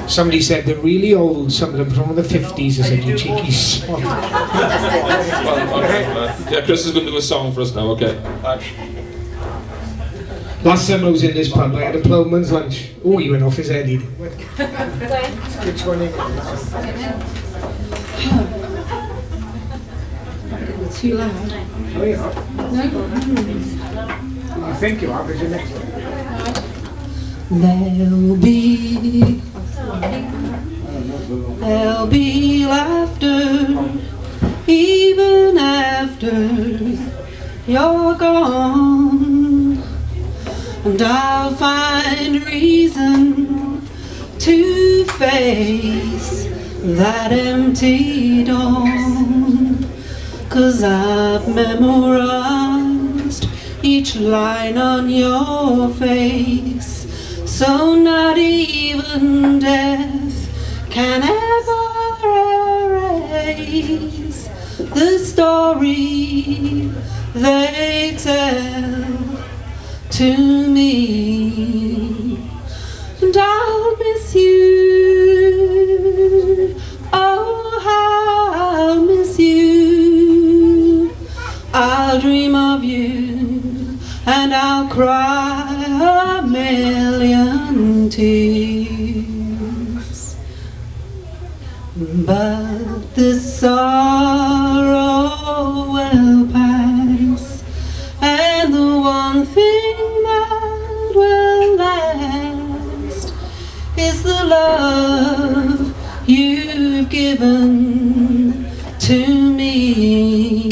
Somebody said they're really old, some of them from the 50s. I said, you cheeky sod.
Yeah, Chris is going to do a song for us now, okay.
Last time I was in this pub, I had a ploughman's lunch. Oh, he went off his head. Which one is it?
Too loud.
Oh, you're not.
No.
You think you are, but you're next one.
There'll be laughter even after you're gone, and I'll find reason to face that empty dawn, 'cause I've memorized each line on your face. So not even death can ever erase the story they tell to me. And I'll miss you, oh how I'll miss you. I'll dream of you and I'll cry a million tears, but this sorrow will pass, and the one thing that will last is the love you've given to me.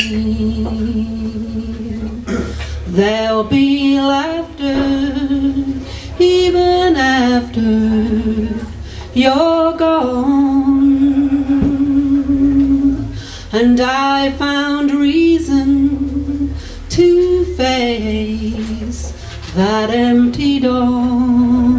There'll be laughter even after you're gone, and I found reason to face that empty dawn,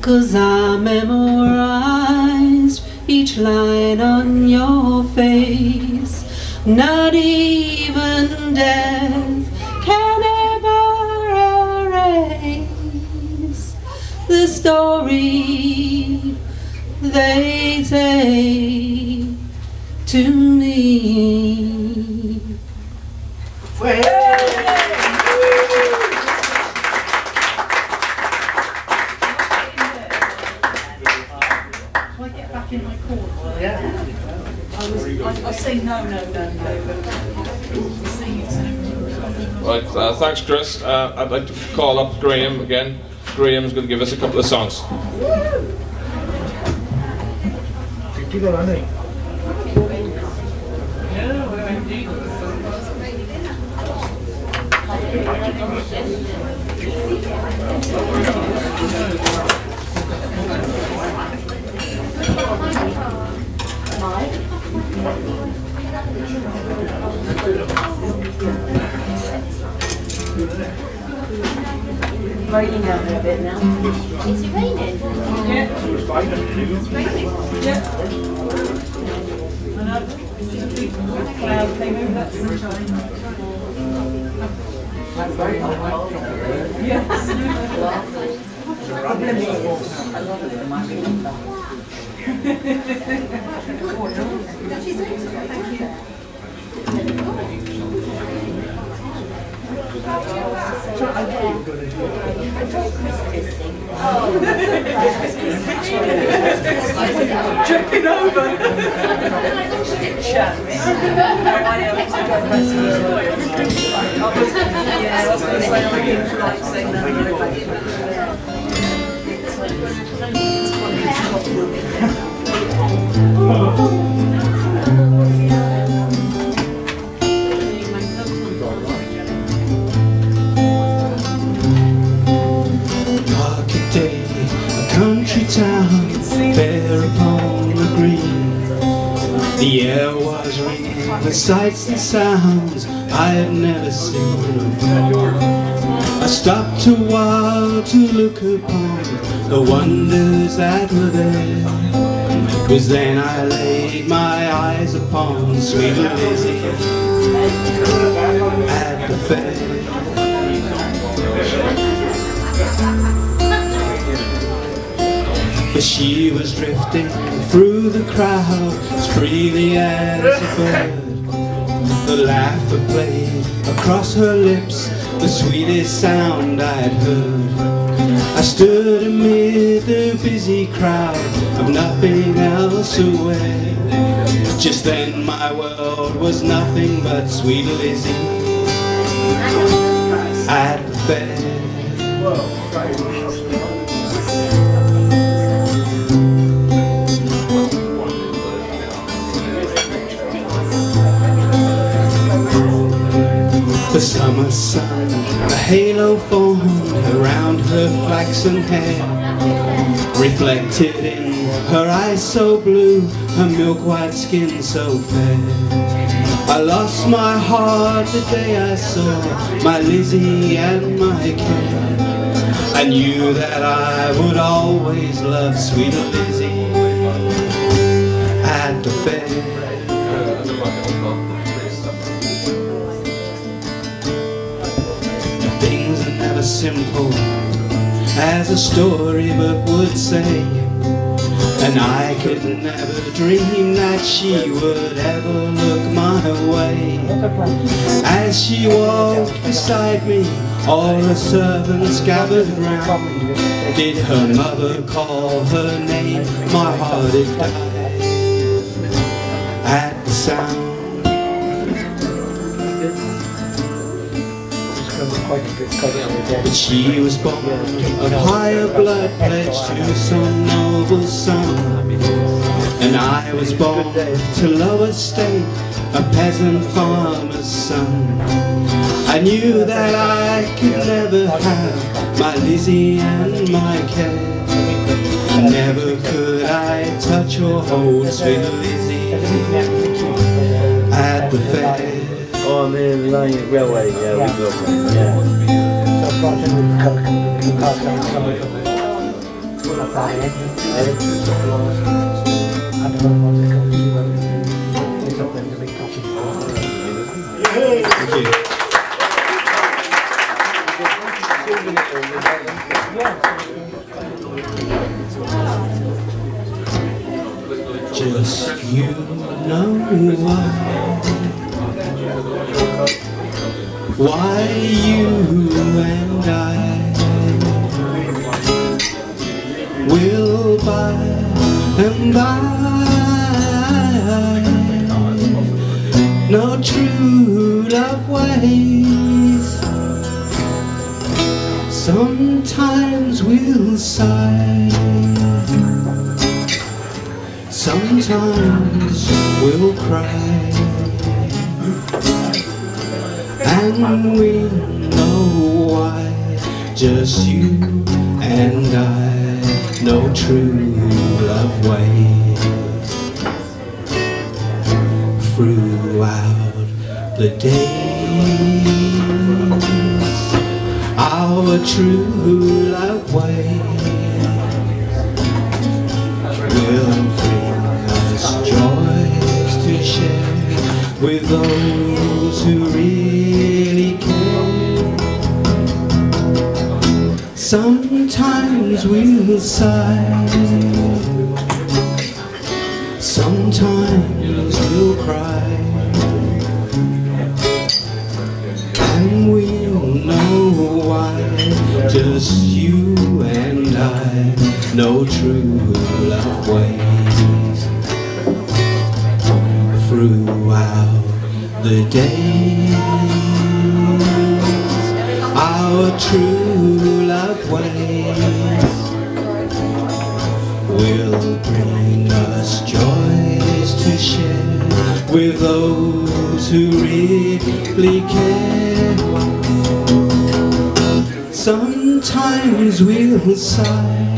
'cause I memorized each line on your face. Not even death can ever erase the story they say to me.
I say no, but
Right, thanks Chris. I'd like to call up Graham again. Graham's going to give us a couple of songs.
raining out there a bit now.
Is it raining?
Yeah. It's raining. Yeah. I know. It's a big cloud came over that sunshine. Yes. Problem is, a lot of them I really love. Jumping over. Chat. Yeah, I was going to say I really like saying that.
Market day, a country town, fair upon the green. The air was ringing with sights and sounds I had never seen before. A I stopped a while to look upon the wonders that were there. 'Cause then I laid my eyes upon sweet Lizzie at the fair. But she was drifting through the crowd as freely as a bird. The laughter played across her lips, the sweetest sound I'd heard. I stood amid the busy crowd of nothing else aware. Just then my world was nothing but sweet Lizzie at the fair. The summer sun, a halo formed around her flaxen hair, reflected in her eyes so blue, her milk-white skin so fair. I lost my heart the day I saw my Lizzie and my care. I knew that I would always love sweet Lizzie at the fair. Simple as a storybook would say, and I could never dream that she would ever look my way. As she walked beside me, all the servants gathered round. Did her mother call her name? My heart had died at the sound. But she was born of higher blood, pledged to some noble son. And I was born to low estate, a peasant farmer's son. I knew that I could never have my Lizzie and my care. Never could I touch or hold sweet Lizzie at the fair.
Oh, I'm in the railway, yeah, we go. Yeah.
Just you know why you and I will by and by no true love ways. Sometimes we'll sigh, sometimes we'll cry, and we know why. Just you and I know true love ways. Throughout the days, our true love ways will bring us joys to share with those who really care. Sometimes we'll sigh, sometimes we'll cry, and we'll know why. Just you and I know true love ways. Throughout the days, our true love ways will bring us joys to share with those who really care. Sometimes we'll sigh,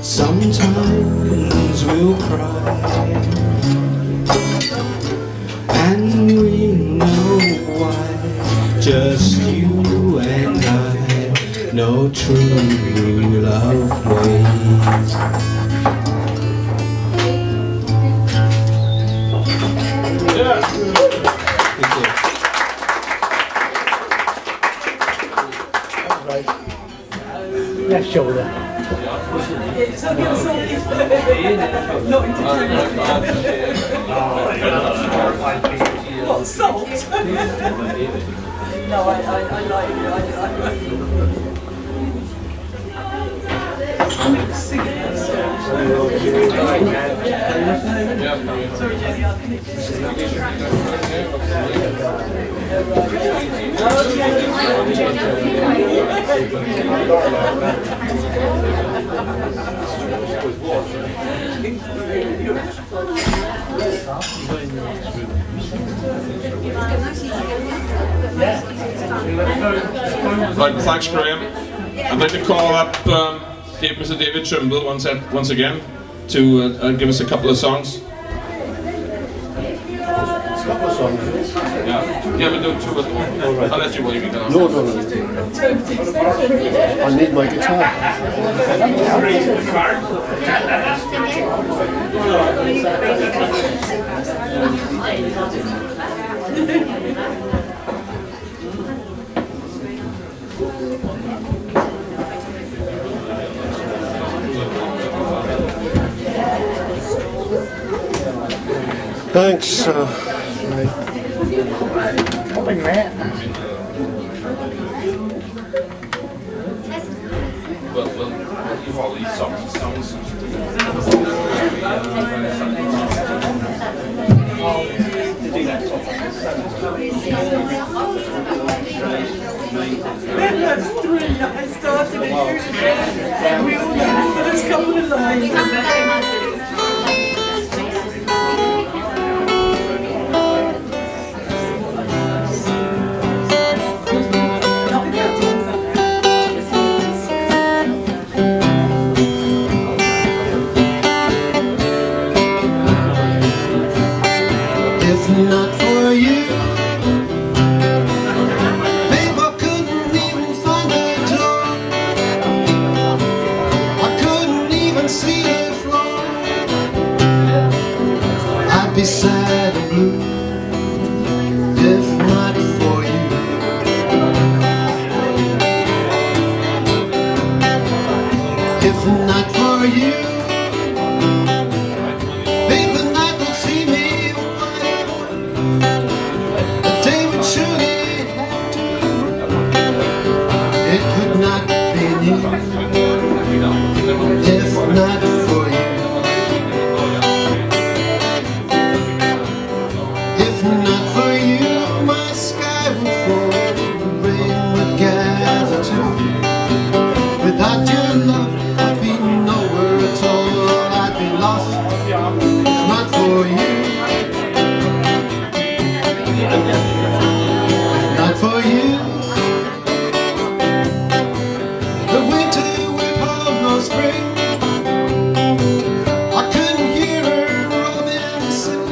sometimes we'll cry, and we know why. Just your true love waits.
Left shoulder.
What, salt? No, I like it. I'm singing that song. Sorry, Jenny, I'll
Right, thanks, Graham. I'd like to call up Mr. David Trimble once again to give us a couple of songs.
Couple of songs.
Yeah, we'll do two. I'll let you while you get on.
No. I need my guitar. Thanks.
We'll give all these songs.
That's three. I started it usually. We all know the first couple of lines.
If not for you, babe, I couldn't even find the door. I couldn't even see the floor. I'd be sad and blue if not for you. If not for you, if not for you, if not for you, my sky would fall, the rain would gather too. Without your love, I'd be nowhere at all. I'd be lost, if not for you. If not for you, spring, I couldn't hear a robin sing.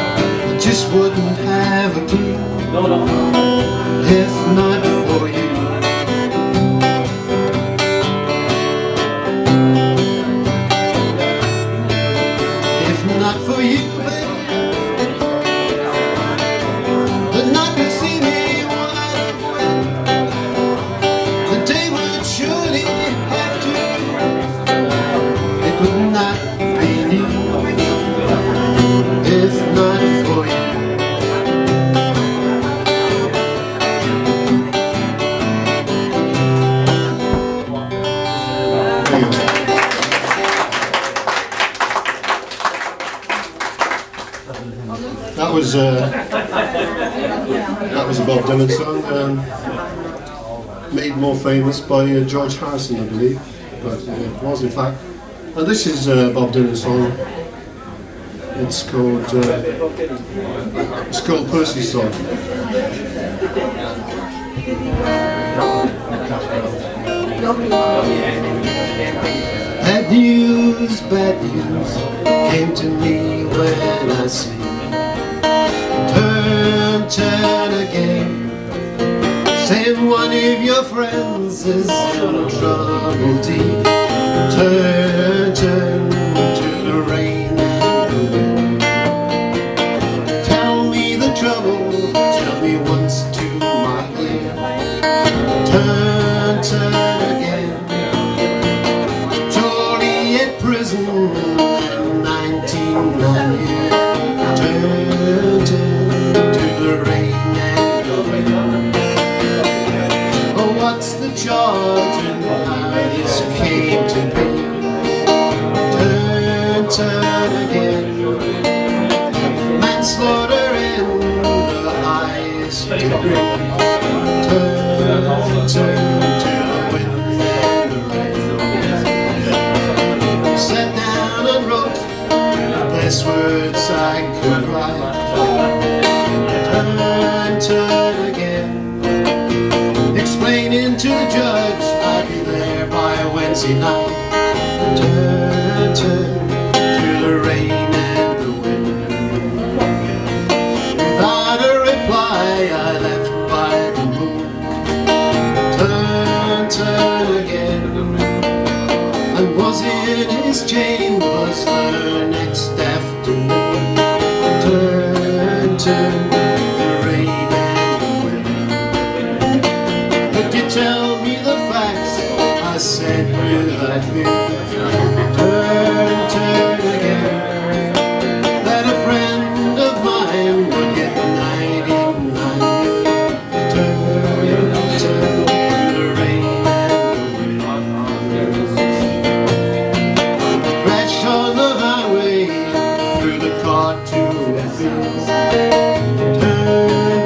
I just wouldn't have a clue if not for you. If not for you, baby, but not to see me wide awake. The day would surely have to. It would not be you if not for you.
That was a Bob Dylan song, made more famous by George Harrison, I believe, but it was in fact. And this is Bob Dylan's song. It's called Percy's Song.
Bad news came to me when I see turn again, saying one of your friends is in trouble deep, turn to the rain and the wind. Tell me the trouble, tell me once to my ear. Turn again. Totally in prison in 1990. Turn to the rain and the wind. Oh, what's the charge and how this came to be? Turn again. Manslaughter in the highest degree. Turn to the wind and the rain. Sat down and wrote the best words I could write. Turn again. Explaining to the judge I'd be there by Wednesday night. Turn to the rain and the wind. Without a reply I left by the moon. Turn again. I was in his chambers the next afternoon. Turn the rain and the wind. Could you tell me the facts? I said without fear. Turn again. That a friend of mine would get 99. Turn the rain and the wind. Crash on the highway through the cartoon fields.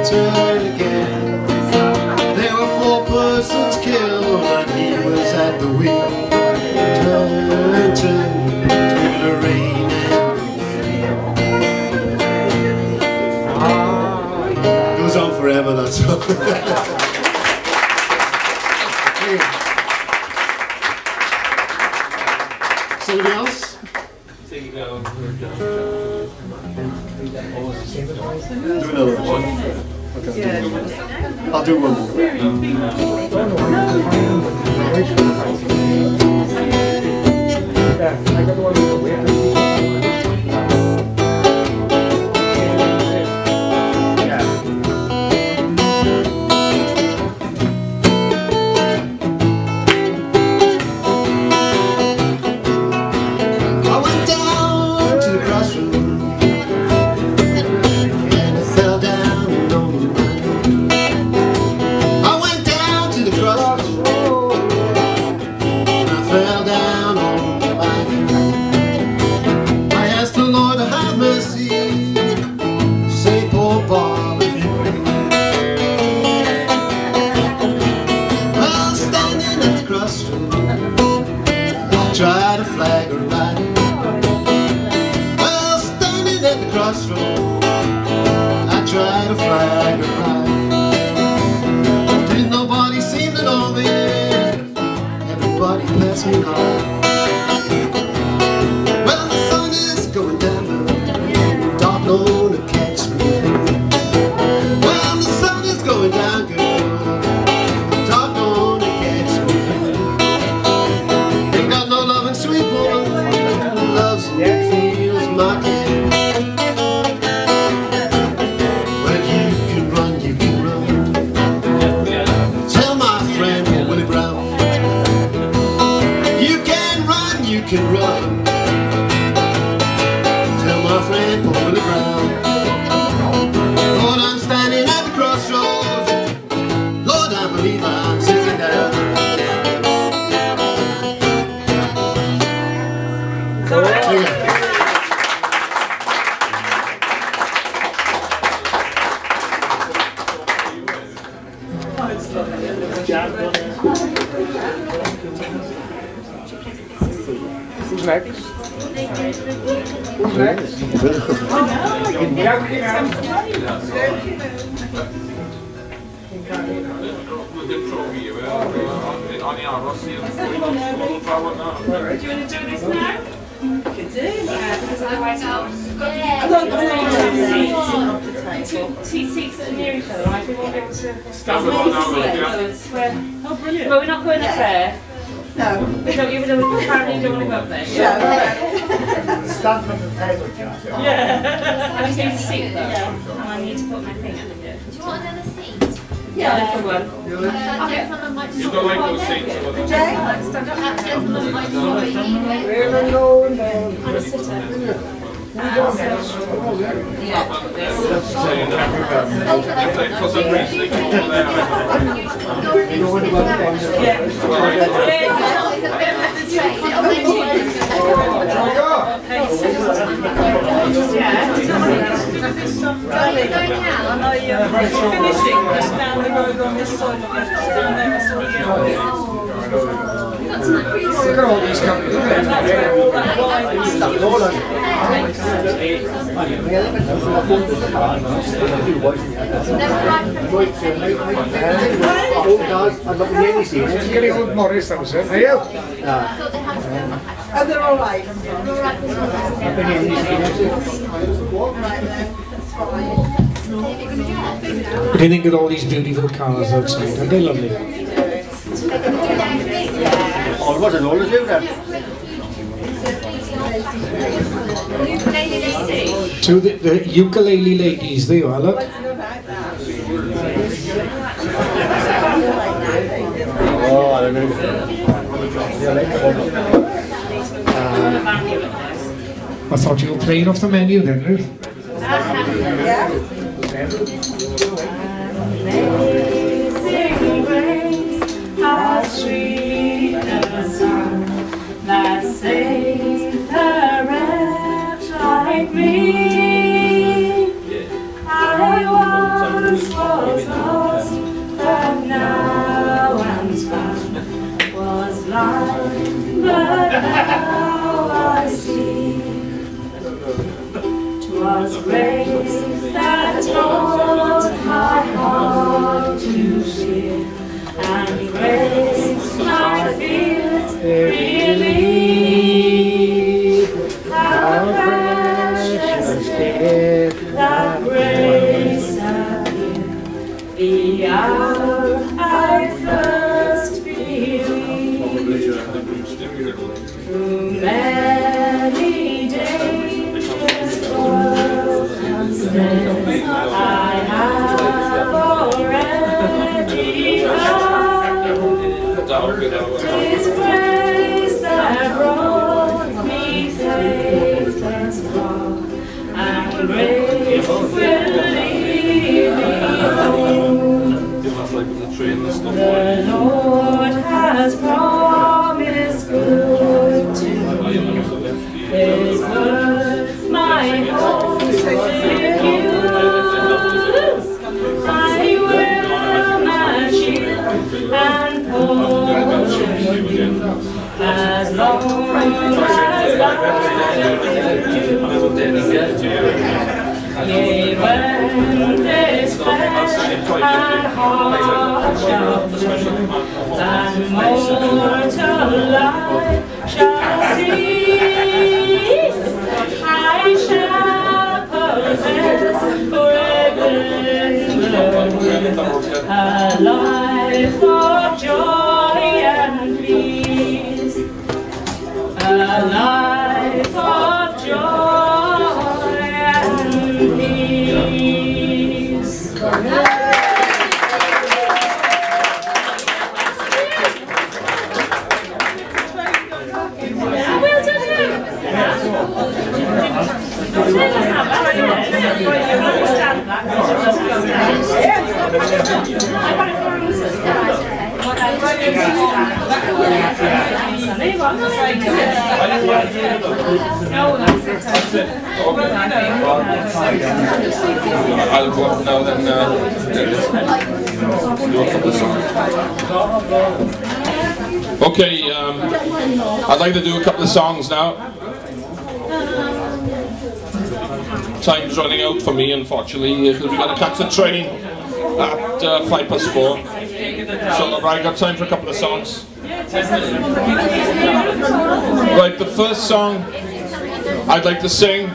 Turn again. There were 4 persons killed and he was at the wheel. Turn to the rain and the wind. Goes on forever, that's all. Somebody else? Do another one. Okay. I'll do one more. Try to flag a ride. Well, standing at the crossroad, I try to flag a ride. Didn't nobody seem to know me. Everybody passed me by. Well, the sun is going down, dark gonna catch me. Well, the sun is going down, girl, dark gonna catch me. Ain't got no loving sweet woman who loves and feels my care. Well, you can run, you can run. Tell my friend Willie Brown. You can run, you can run. Tell my friend Willie Brown. Lord, I'm standing at the crossroads. Lord, I believe I'm sitting down.
Who's next? Who's next?
Do you want to do this now?
Because otherwise I'll... Yeah.
Two seats that are near each other, right? We won't be able to...
Stand with one now,
Oh, brilliant. Well, we're not going up there.
No.
We don't even know, apparently you don't want to go up there.
Stand from the table, Jack.
Yeah. I just need a seat though. And I need to put my thing under here.
Do you want another seat?
Yeah, a little one.
I'll get from a mic.
You've got like those seats.
Stand up. That gentleman might not be
I'm a sitter.
For some reason, they come over there.
Finishing just down the road on this side of it. Down there, I saw you.
Look at all these companies. Getting old Morris, that was it. Are you?
Oh, they're all right.
What do you think of all these beautiful cars outside? Aren't they lovely?
Oh, it wasn't all of you then.
To the ukulele ladies, there you are, look.
Oh, I don't know.
I thought you were playing off the menu then, Ruth.
Amazing grace, how sweet the sound that saved a wretch like me. I once was lost, but now am found. Was blind, but now I see. 'Twas grace that taught my heart to fear, and grace my fears relieved. How precious did that grace appear, the hour I first believed. Through many dangerous toils and snares, I have already found. 'Tis grace that brought me safe thus far, and grace will lead me home. The Lord has promised good to me. His word, my hope secures. I will my shield and portion, as long as yea, when this flesh and heart shall flee, and mortal life shall cease, I shall possess forever a life of joy and peace, a life of joy and peace.
I'll go up now then. Do a couple of songs. Okay, I'd like to do a couple of songs now. Time's running out for me, unfortunately, because we've got to catch the train at 4:05. So I've got time for a couple of songs. Right, the first song I'd like to sing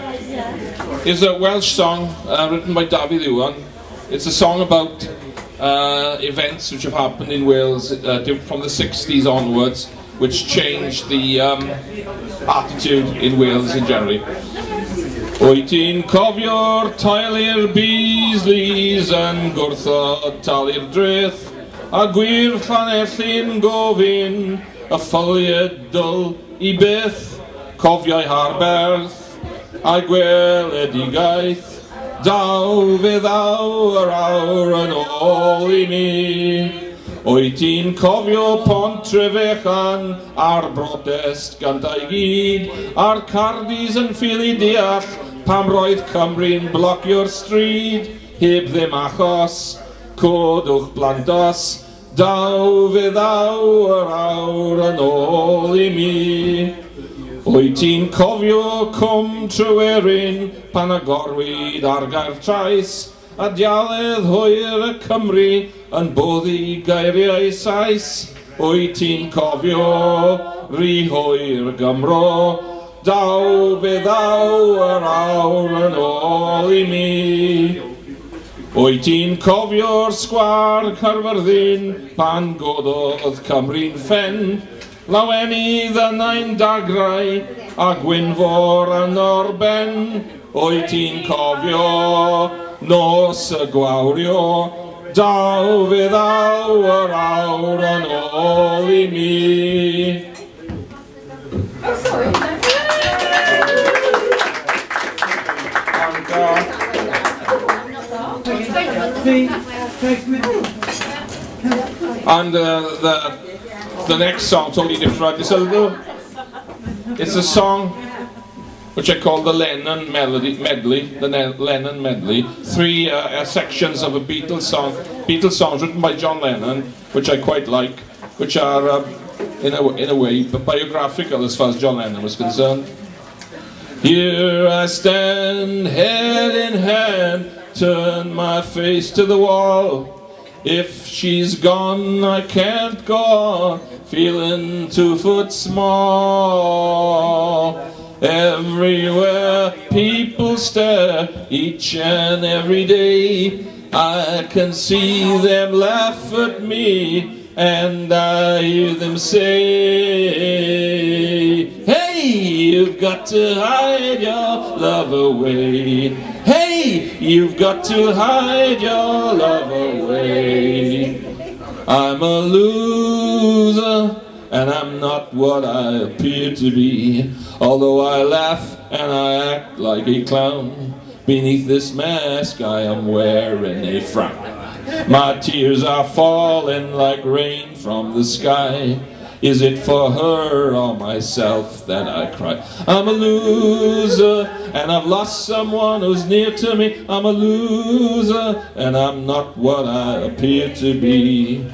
is a Welsh song written by David Iwan. It's a song about events which have happened in Wales from the 60s onwards, which changed the attitude in Wales in general. Wyt ti'n cofio'r taulu'r Beasleys yn gwrthod talu'r dreth, a gwir Llanelli'n gofyn y ffoliadol I byth, cofiau Harberth a'i gweledigaeth, daw fe ddaw yr awr yn ôl I mi. Wyt ti'n cofio Pontrefechan a'r brotest gandai gyd, a'r cardis yn ffili deall pam roedd Cymru'n blocio'r stryd, heb ddim achos, codwch blandos, daw fe ddaw yr awr yn ôl I mi. Wyt ti'n cofio Cwm Tryweryn pan agorwyd ar gair trais, a dialedd hwyr y Cymru yn boddi geiriau Sais. Wyt ti'n cofio ry hwyr Gymro, daw fe ddaw yr awr yn ôl I mi. Wyt ti'n cofio'r sgwar Carfyrddin pan gododd Cymru'n ffen, laweni ddynau'n dagrau a Gwynfor yn orben. Wyt ti'n cofio nos y gwawrio, daw fe ddaw yr awr yn ôl I mi. And the next song, totally different. It's a song which I call the Lennon medley, the Lennon medley. 3 sections of a Beatles songs written by John Lennon, which I quite like, which are in a way biographical as far as John Lennon was concerned. Here I stand, head in hand, turn my face to the wall. If she's gone, I can't go on, feeling 2 foot small. Everywhere people stare, each and every day, I can see them laugh at me, and I hear them say, hey, you've got to hide your love away. Hey, you've got to hide your love away. I'm a loser, and I'm not what I appear to be, although I laugh and I act like a clown. Beneath this mask I am wearing a frown. My tears are falling like rain from the sky. Is it for her or myself that I cry? I'm a loser, and I've lost someone who's near to me. I'm a loser, and I'm not what I appear to be.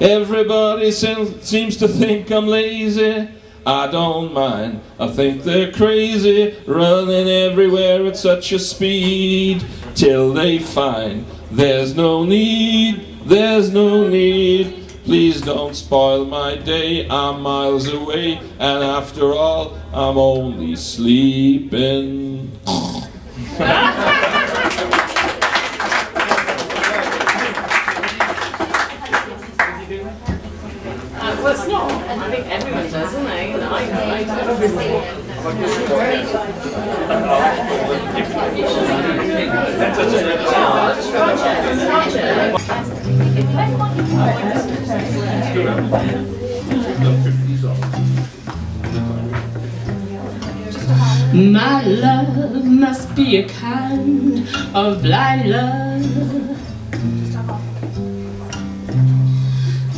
Everybody seems to think I'm lazy. I don't mind, I think they're crazy, running everywhere at such a speed, till they find there's no need, there's no need. Please don't spoil my day, I'm miles away, and after all, I'm only sleeping.
Well, it's not. I think everyone does, isn't it? You know,
My love must be a kind of blind love.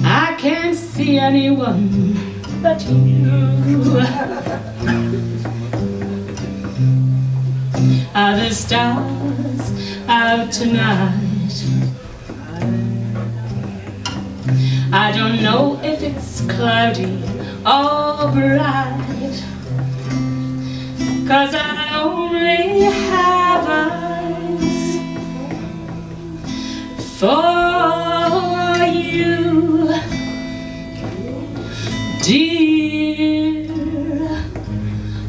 I can't see anyone but you. Are the stars out tonight? I don't know if it's cloudy or bright, 'cause I only have eyes for you, dear.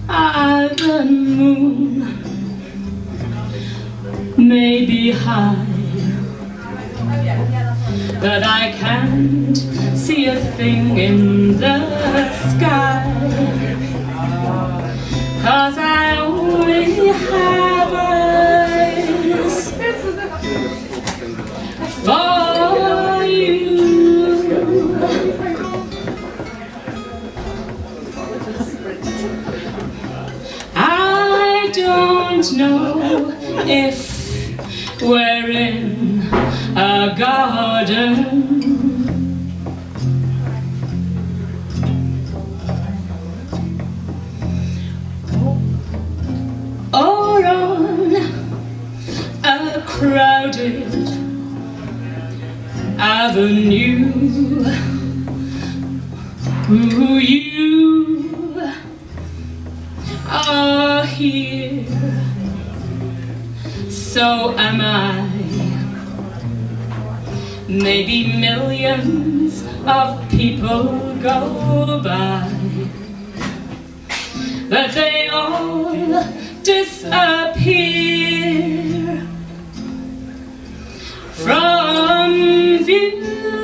I've done
awfully high, but I can't see a thing in the sky, 'cause I only have eyes for you. I don't know if we're in a garden or on a crowded avenue. Ooh, you are here, so am I. Maybe millions of people go by, but they all disappear from view.